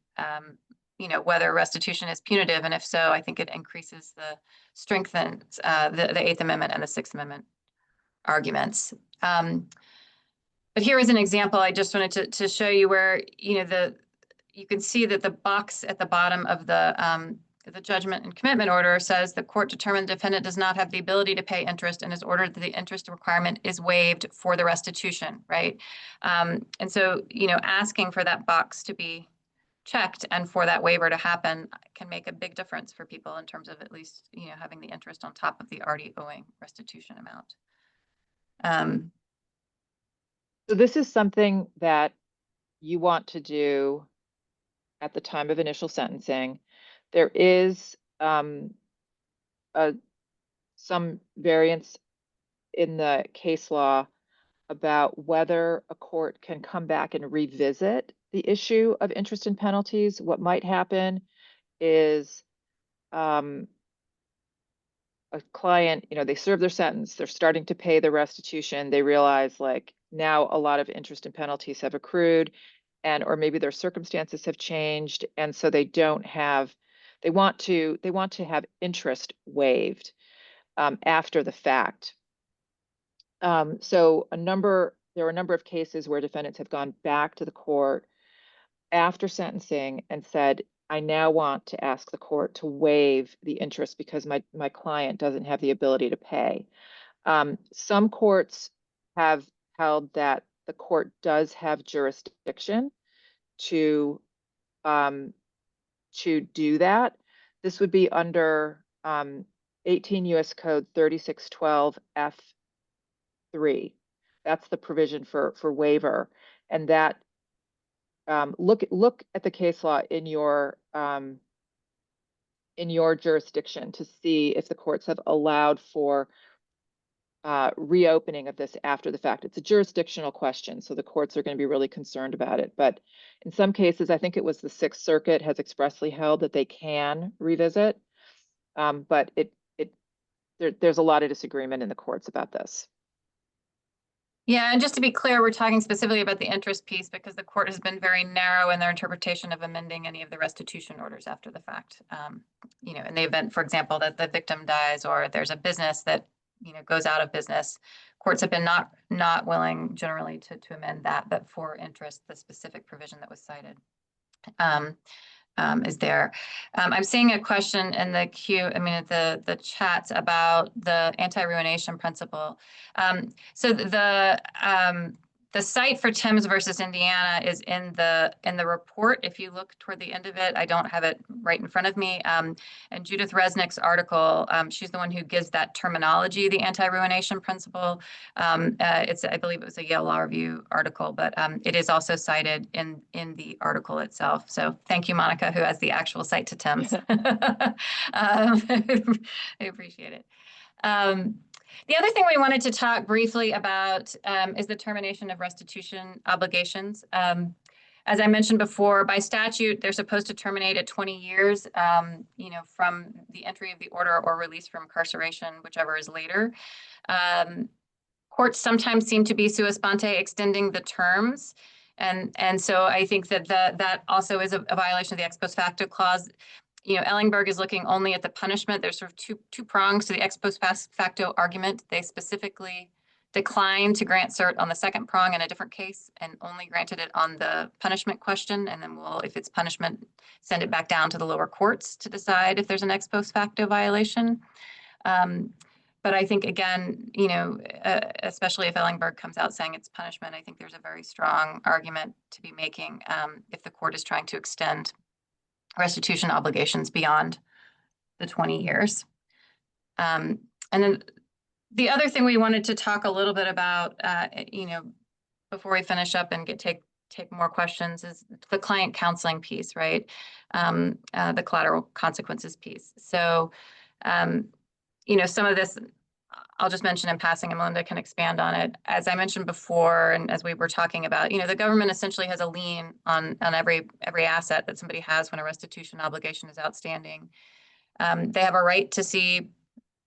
whether restitution is punitive. And if so, I think it increases strengthens the Eighth Amendment and the Sixth Amendment arguments. But here is an example. I just wanted to show you where, you can see that the box at the bottom of the judgment and commitment order says the court determined the defendant does not have the ability to pay interest and is ordered that the interest requirement is waived for the restitution, right? And so, asking for that box to be checked and for that waiver to happen can make a big difference for people in terms of at least, having the interest on top of the already owing restitution amount. So this is something that you want to do at the time of initial sentencing. There is some variance in the case law about whether a court can come back and revisit the issue of interest and penalties. What might happen is a client, they serve their sentence, they're starting to pay the restitution, they realize like now a lot of interest and penalties have accrued, or maybe their circumstances have changed, and so they want to have interest waived after the fact. So there are a number of cases where defendants have gone back to the court after sentencing and said, I now want to ask the court to waive the interest because my client doesn't have the ability to pay. Some courts have held that the court does have jurisdiction to do that. This would be under 18 U.S. Code 3612 F3. That's the provision for waiver, and that look at the case law in your jurisdiction to see if the courts have allowed for reopening of this after the fact. It's a jurisdictional question, so the courts are going to be really concerned about it. But in some cases, I think it was the Sixth Circuit has expressly held that they can revisit. But there's a lot of disagreement in the courts about this. Yeah, and just to be clear, we're talking specifically about the interest piece because the court has been very narrow in their interpretation of amending any of the restitution orders after the fact. In the event, for example, that the victim dies or there's a business that goes out of business, courts have been not willing generally to amend that, but for interest, the specific provision that was cited is there. I'm seeing a question in the queue, the chats about the anti-ruination principle. So the site for Thames versus Indiana is in the report. If you look toward the end of it, I don't have it right in front of me. And Judith Resnick's article, she's the one who gives that terminology, the anti-ruination principle. I believe it was a Yale Law Review article, but it is also cited in the article itself. So thank you, Monica, who has the actual site to Thames. I appreciate it. The other thing we wanted to talk briefly about is the termination of restitution obligations. As I mentioned before, by statute, they're supposed to terminate at 20 years, from the entry of the order or release from incarceration, whichever is later. Courts sometimes seem to be sua sponte extending the terms. And so I think that also is a violation of the ex post facto clause. Ellingberg is looking only at the punishment. There's sort of two prongs to the ex post facto argument. They specifically declined to grant cert on the second prong in a different case and only granted it on the punishment question. And then we'll, if it's punishment, send it back down to the lower courts to decide if there's an ex post facto violation. But I think, again, especially if Ellingberg comes out saying it's punishment, I think there's a very strong argument to be making if the court is trying to extend restitution obligations beyond the 20 years. And then the other thing we wanted to talk a little bit about, before we finish up and take take more questions is the client counseling piece, right? The collateral consequences piece. So, some of this, I'll just mention in passing, and Melinda can expand on it. As I mentioned before, and as we were talking about, the government essentially has a lien on every asset that somebody has when a restitution obligation is outstanding. They have a right to see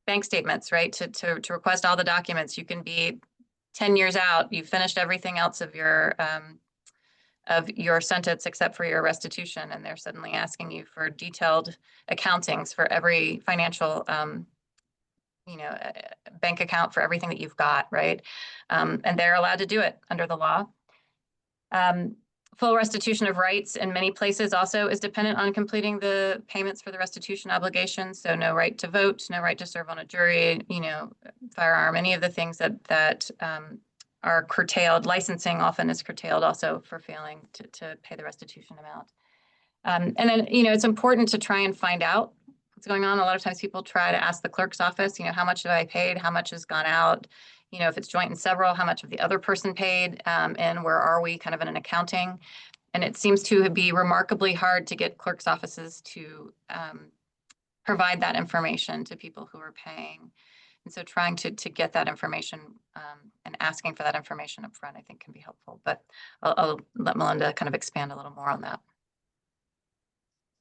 bank statements, right? To request all the documents. You can be 10 years out, you've finished everything else of your sentence except for your restitution, and they're suddenly asking you for detailed accountings for every financial bank account for everything that you've got, right? And they're allowed to do it under the law. Full restitution of rights in many places also is dependent on completing the payments for the restitution obligations. So no right to vote, no right to serve on a jury, firearm, any of the things that are curtailed. Licensing often is curtailed also for failing to pay the restitution amount. And then, it's important to try and find out what's going on. A lot of times people try to ask the clerk's office, how much have I paid? How much has gone out? If it's joint and several, how much of the other person paid? And where are we kind of in an accounting? And it seems to be remarkably hard to get clerk's offices to provide that information to people who are paying. And so trying to get that information and asking for that information up front, I think can be helpful. But I'll let Melinda kind of expand a little more on that.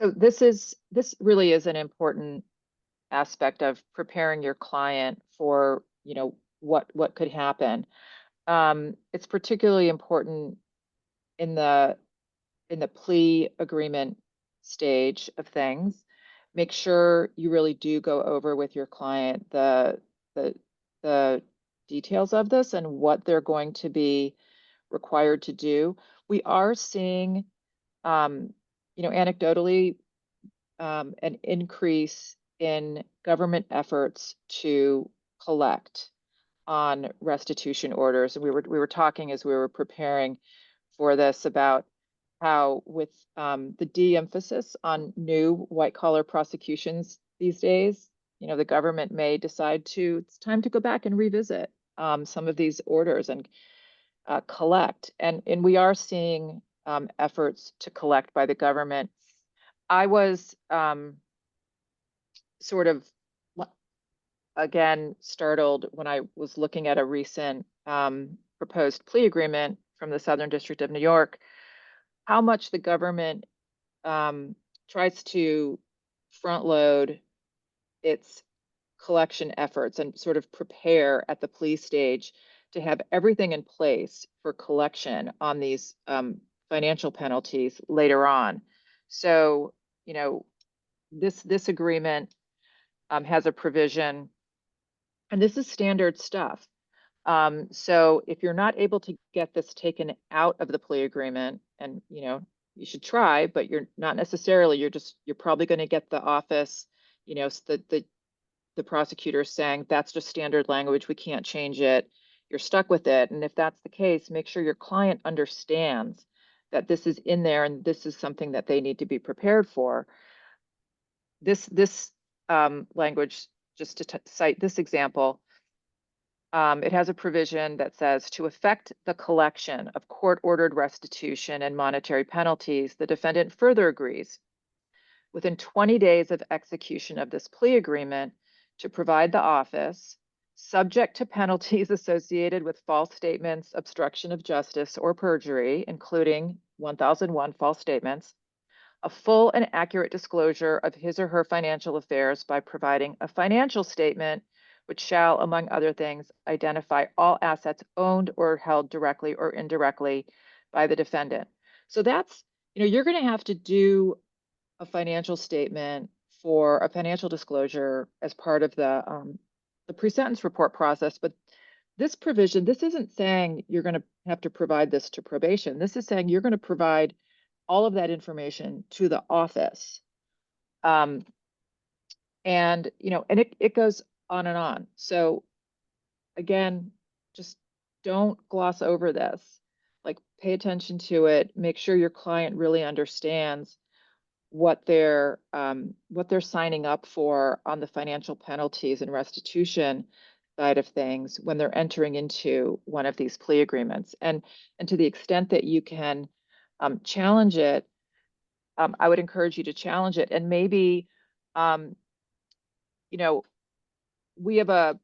So this really is an important aspect of preparing your client for, what could happen. It's particularly important in the plea agreement stage of things. Make sure you really do go over with your client the details of this and what they're going to be required to do. We are seeing, anecdotally, an increase in government efforts to collect on restitution orders. And we were talking as we were preparing for this about how with the de-emphasis on new white-collar prosecutions these days, the government may decide it's time to go back and revisit some of these orders and collect. And we are seeing efforts to collect by the government. I was sort of, again, startled when I was looking at a recent proposed plea agreement from the Southern District of New York, how much the government tries to front load its collection efforts and sort of prepare at the plea stage to have everything in place for collection on these financial penalties later on. So, this agreement has a provision, and this is standard stuff. So if you're not able to get this taken out of the plea agreement, and you should try, but you're not necessarily, you're probably going to get the office, the prosecutor saying that's just standard language, we can't change it, you're stuck with it. And if that's the case, make sure your client understands that this is in there and this is something that they need to be prepared for. This language, just to cite this example, it has a provision that says, to effect the collection of court-ordered restitution and monetary penalties, the defendant further agrees within 20 days of execution of this plea agreement to provide the office, subject to penalties associated with false statements, obstruction of justice, or perjury, including 1001 false statements, a full and accurate disclosure of his or her financial affairs by providing a financial statement which shall, among other things, identify all assets owned or held directly or indirectly by the defendant. So that's, you're going to have to do a financial statement for a financial disclosure as part of the pre-sentence report process. But this provision, this isn't saying you're going to have to provide this to probation. This is saying you're going to provide all of that information to the office. And it goes on and on. So again, just don't gloss over this. Like, pay attention to it. Make sure your client really understands what they're signing up for on the financial penalties and restitution. side of things when they're entering into one of these plea agreements. And to the extent that you can challenge it, I would encourage you to challenge it. And maybe, you know, we have a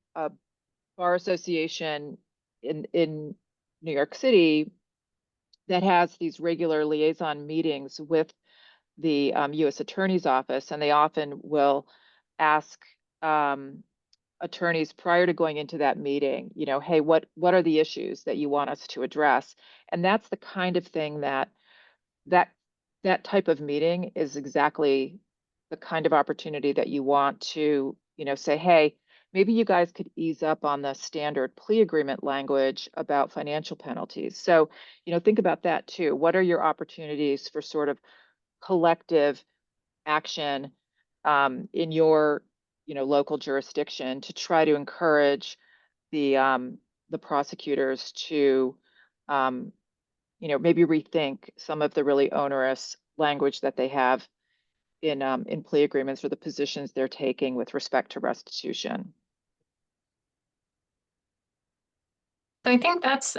bar association in New York City that has these regular liaison meetings with the U.S. Attorney's Office, and they often will ask attorneys prior to going into that meeting, you know, hey, what are the issues that you want us to address? And that's the kind of thing that type of meeting is exactly the kind of opportunity that you want to, you know, say, hey, maybe you guys could ease up on the standard plea agreement language about financial penalties. So, you know, think about that too. What are your opportunities for sort of collective action in your, you know, local jurisdiction to try to encourage the prosecutors to, you know, maybe rethink some of the really onerous language that they have in plea agreements or the positions they're taking with respect to restitution. So I think that's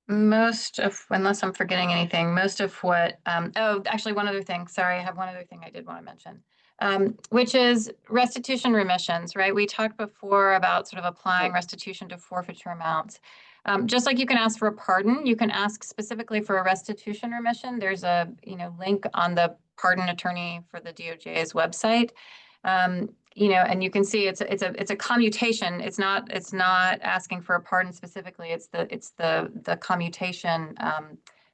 most of, unless I'm forgetting anything, most of what, oh, actually one other thing, sorry, I have one other thing I did want to mention, which is restitution remissions, right? We talked before about sort of applying restitution to forfeiture amounts. Just like you can ask for a pardon, you can ask specifically for a restitution remission. There's a, you know, link on the pardon attorney for the DOJ's website. You know, and you can see it's a commutation. It's not asking for a pardon specifically. It's the commutation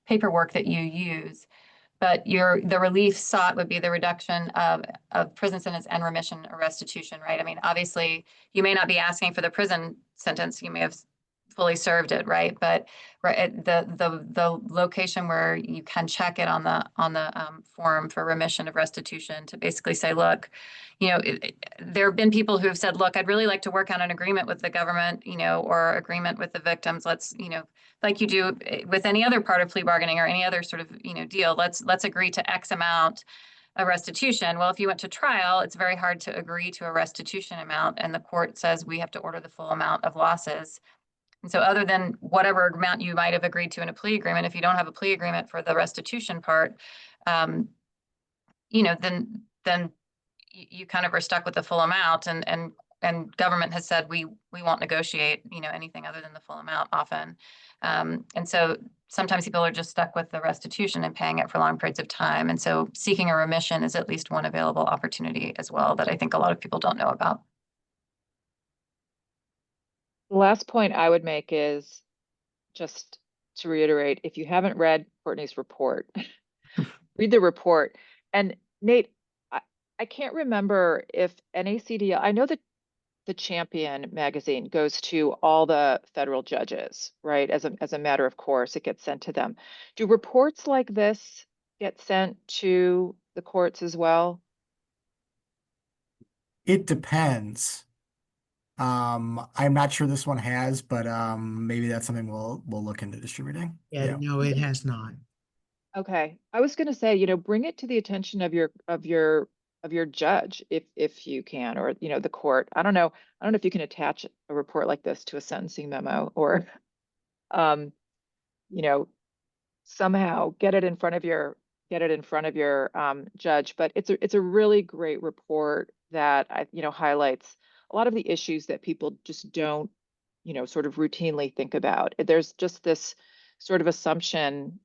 paperwork that you use. But the relief sought would be the reduction of prison sentence and remission or restitution, right? I mean, obviously, you may not be asking for the prison sentence. You may have fully served it, right? But the location where you can check it on the form for remission of restitution to basically say, look, you know, there have been people who have said, look, I'd really like to work on an agreement with the government, you know, or agreement with the victims. Let's, you know, like you do with any other part of plea bargaining or any other sort of, you know, deal, let's agree to X amount of restitution. Well, if you went to trial, it's very hard to agree to a restitution amount, and the court says we have to order the full amount of losses. And so other than whatever amount you might have agreed to in a plea agreement, if you don't have a plea agreement for the restitution part, you know, then you kind of are stuck with the full amount, and government has said we won't negotiate, you know, anything other than the full amount often. And so sometimes people are just stuck with the restitution and paying it for long periods of time. And so seeking a remission is at least one available opportunity as well that I think a lot of people don't know about. The last point I would make is just to reiterate, if you haven't read Courtney's report, read the report. And Nate, I can't remember if NACDL, I know that the Champion magazine goes to all the federal judges, right? As a matter of course, it gets sent to them. Do reports like this get sent to the courts as well? It depends. I'm not sure this one has, but maybe that's something we'll look into distributing. Yeah, no, it has not. Okay. I was going to say, you know, bring it to the attention of your judge if you can, or, you know, the court. I don't know if you can attach a report like this to a sentencing memo, or you know, somehow get it in front of your judge. But it's a really great report that you know, highlights a lot of the issues that people just don't, you know, sort of routinely think about. There's just this sort of assumption,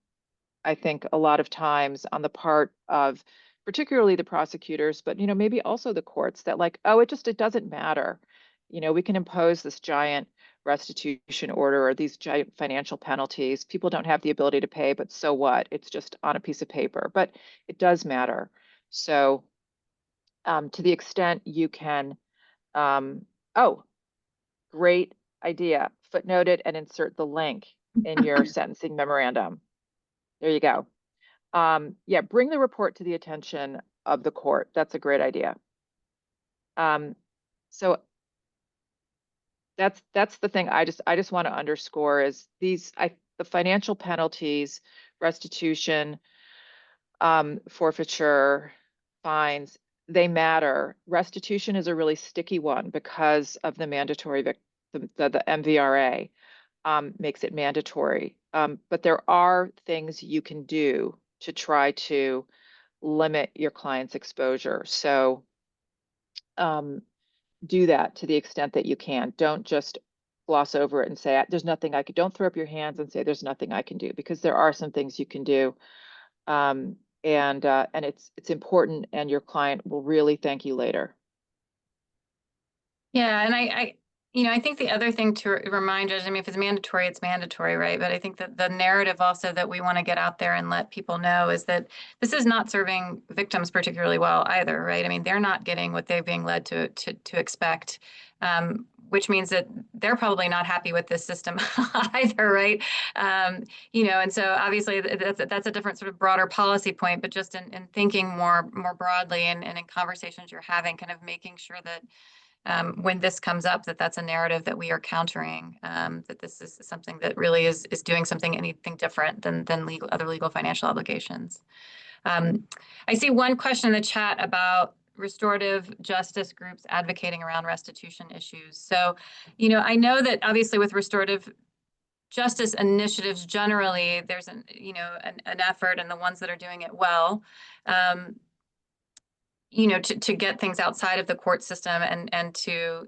I think, a lot of times on the part of particularly the prosecutors, but, you know, maybe also the courts, that like, oh, it doesn't matter. You know, we can impose this giant restitution order or these giant financial penalties. People don't have the ability to pay, but so what? It's just on a piece of paper, but it does matter. So to the extent you can, oh, great idea. Footnote it and insert the link in your sentencing memorandum. There you go. Yeah, bring the report to the attention of the court. That's a great idea. So that's the thing I just want to underscore is the financial penalties, restitution, forfeiture, fines, they matter. Restitution is a really sticky one because of the mandatory the MVRA makes it mandatory. But there are things you can do to try to limit your client's exposure. So do that to the extent that you can. Don't just gloss over it and say, there's nothing I could, don't throw up your hands and say, there's nothing I can do, because there are some things you can do. And it's important, and your client will really thank you later. Yeah, and I think the other thing to remind judges, I mean, if it's mandatory, it's mandatory, right? But I think that the narrative also that we want to get out there and let people know is that this is not serving victims particularly well either, right? I mean, they're not getting what they're being led to expect, which means that they're probably not happy with this system either, right? And so obviously that's a different sort of broader policy point, but just in thinking more broadly and in conversations you're having, kind of making sure that when this comes up, that's a narrative that we are countering, that this is something that really is doing anything different than other legal financial obligations. I see one question in the chat about restorative justice groups advocating around restitution issues. So, I know that obviously with restorative justice initiatives, generally there's an effort, and the ones that are doing it well, to get things outside of the court system and to,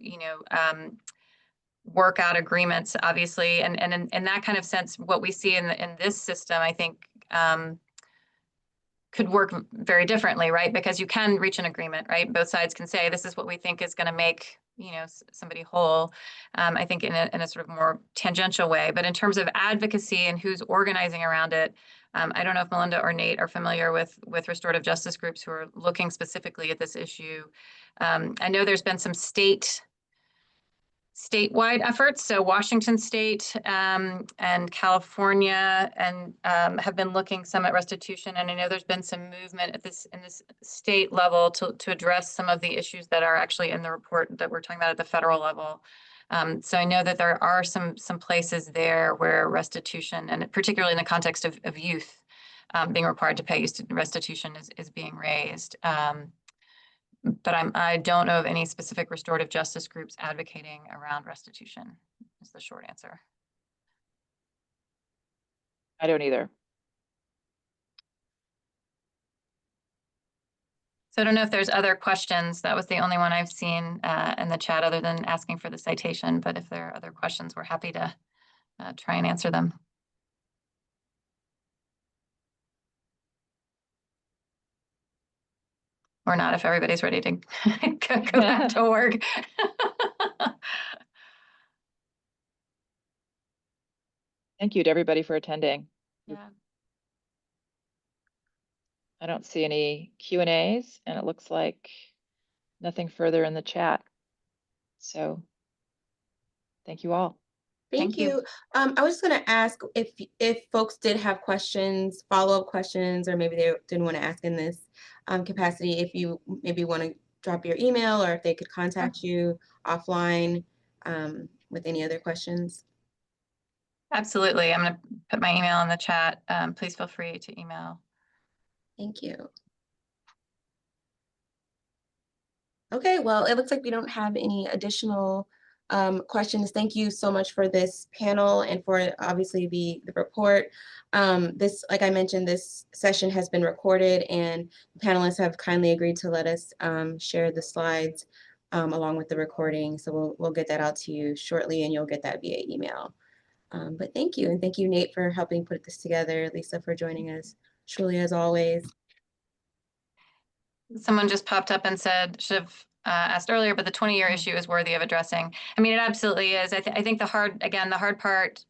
work out agreements, obviously. And in that kind of sense, what we see in this system, I think, could work very differently, right? Because you can reach an agreement, right? Both sides can say, this is what we think is going to make, somebody whole, I think in a sort of more tangential way. But in terms of advocacy and who's organizing around it, I don't know if Melinda or Nate are familiar with restorative justice groups who are looking specifically at this issue. I know there's been some statewide efforts. So Washington State and California and have been looking some at restitution. And I know there's been some movement in this state level to address some of the issues that are actually in the report that we're talking about at the federal level. So I know that there are some places there where restitution, and particularly in the context of youth being required to pay restitution, is being raised. But I don't know of any specific restorative justice groups advocating around restitution, is the short answer. I don't either. So I don't know if there's other questions. That was the only one I've seen in the chat, other than asking for the citation. But if there are other questions, we're happy to try and answer them. Or not, if everybody's ready to go back to work. Thank you to everybody for attending. Yeah. I don't see any Q&As, and it looks like nothing further in the chat. So thank you all. Thank you. I was just going to ask if folks did have questions, follow-up questions, or maybe they didn't want to ask in this capacity, if you maybe want to drop your email, or if they could contact you offline with any other questions. Absolutely. I'm going to put my email in the chat. Please feel free to email. Thank you. Okay, well, it looks like we don't have any additional questions. Thank you so much for this panel and for obviously the report. This, like I mentioned, this session has been recorded, and the panelists have kindly agreed to let us share the slides along with the recording. So we'll get that out to you shortly, and you'll get that via email. But thank you, and thank you, Nate, for helping put this together. Lisa, for joining us, truly as always. Someone just popped up and said, should have asked earlier, but the 20-year issue is worthy of addressing. I mean, it absolutely is. I think the hard part,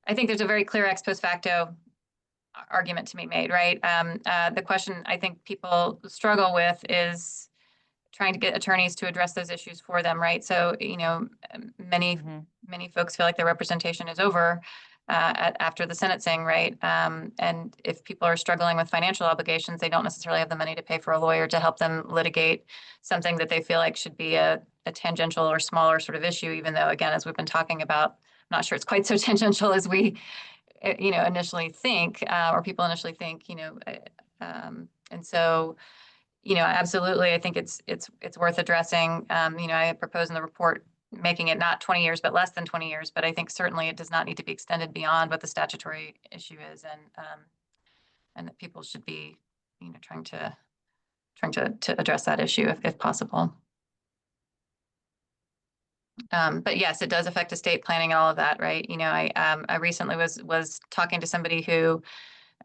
I think there's a very clear ex post facto argument to be made, right? The question I think people struggle with is trying to get attorneys to address those issues for them, right? So, many folks feel like their representation is over after the sentencing, right? And if people are struggling with financial obligations, they don't necessarily have the money to pay for a lawyer to help them litigate something that they feel like should be a tangential or smaller sort of issue, even though, again, as we've been talking about, I'm not sure it's quite so tangential as we, initially think, or people initially think, and so, absolutely, I think it's worth addressing. I propose in the report making it not 20 years, but less than 20 years. But I think certainly it does not need to be extended beyond what the statutory issue is, and that people should be, trying to address that issue if possible. But yes, it does affect estate planning and all of that, right? I recently was talking to somebody who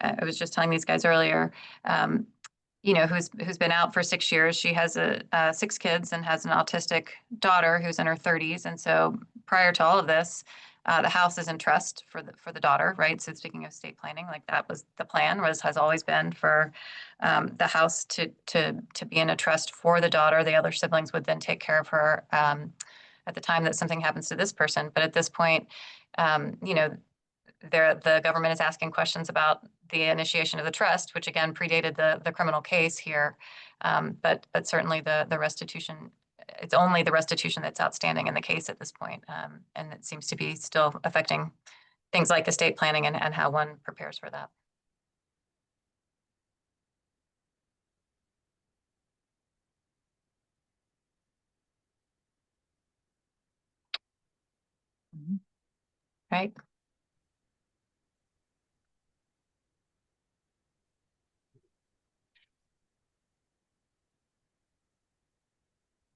I was just telling these guys earlier, who's been out for 6 years. She has 6 kids and has an autistic daughter who's in her 30s. And so prior to all of this, the house is in trust for the daughter, right? So speaking of estate planning, like that was the plan, has always been for the house to be in a trust for the daughter. The other siblings would then take care of her at the time that something happens to this person. But at this point, the government is asking questions about the initiation of the trust, which again predated the criminal case here. But certainly the restitution, it's only the restitution that's outstanding in the case at this point. And it seems to be still affecting things like estate planning and how one prepares for that. Right.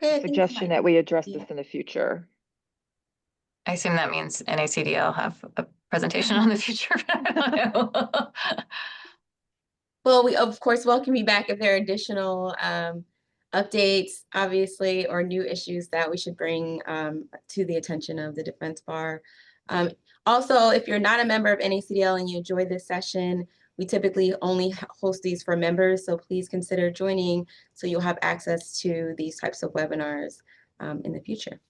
Okay, I think Suggestion that we address this in the future. I assume that means NACDL have a presentation on the future. I don't know. Well, we of course welcome you back if there are additional updates, obviously, or new issues that we should bring to the attention of the defense bar. Also, if you're not a member of NACDL and you enjoy this session, we typically only host these for members, so please consider joining so you'll have access to these types of webinars in the future.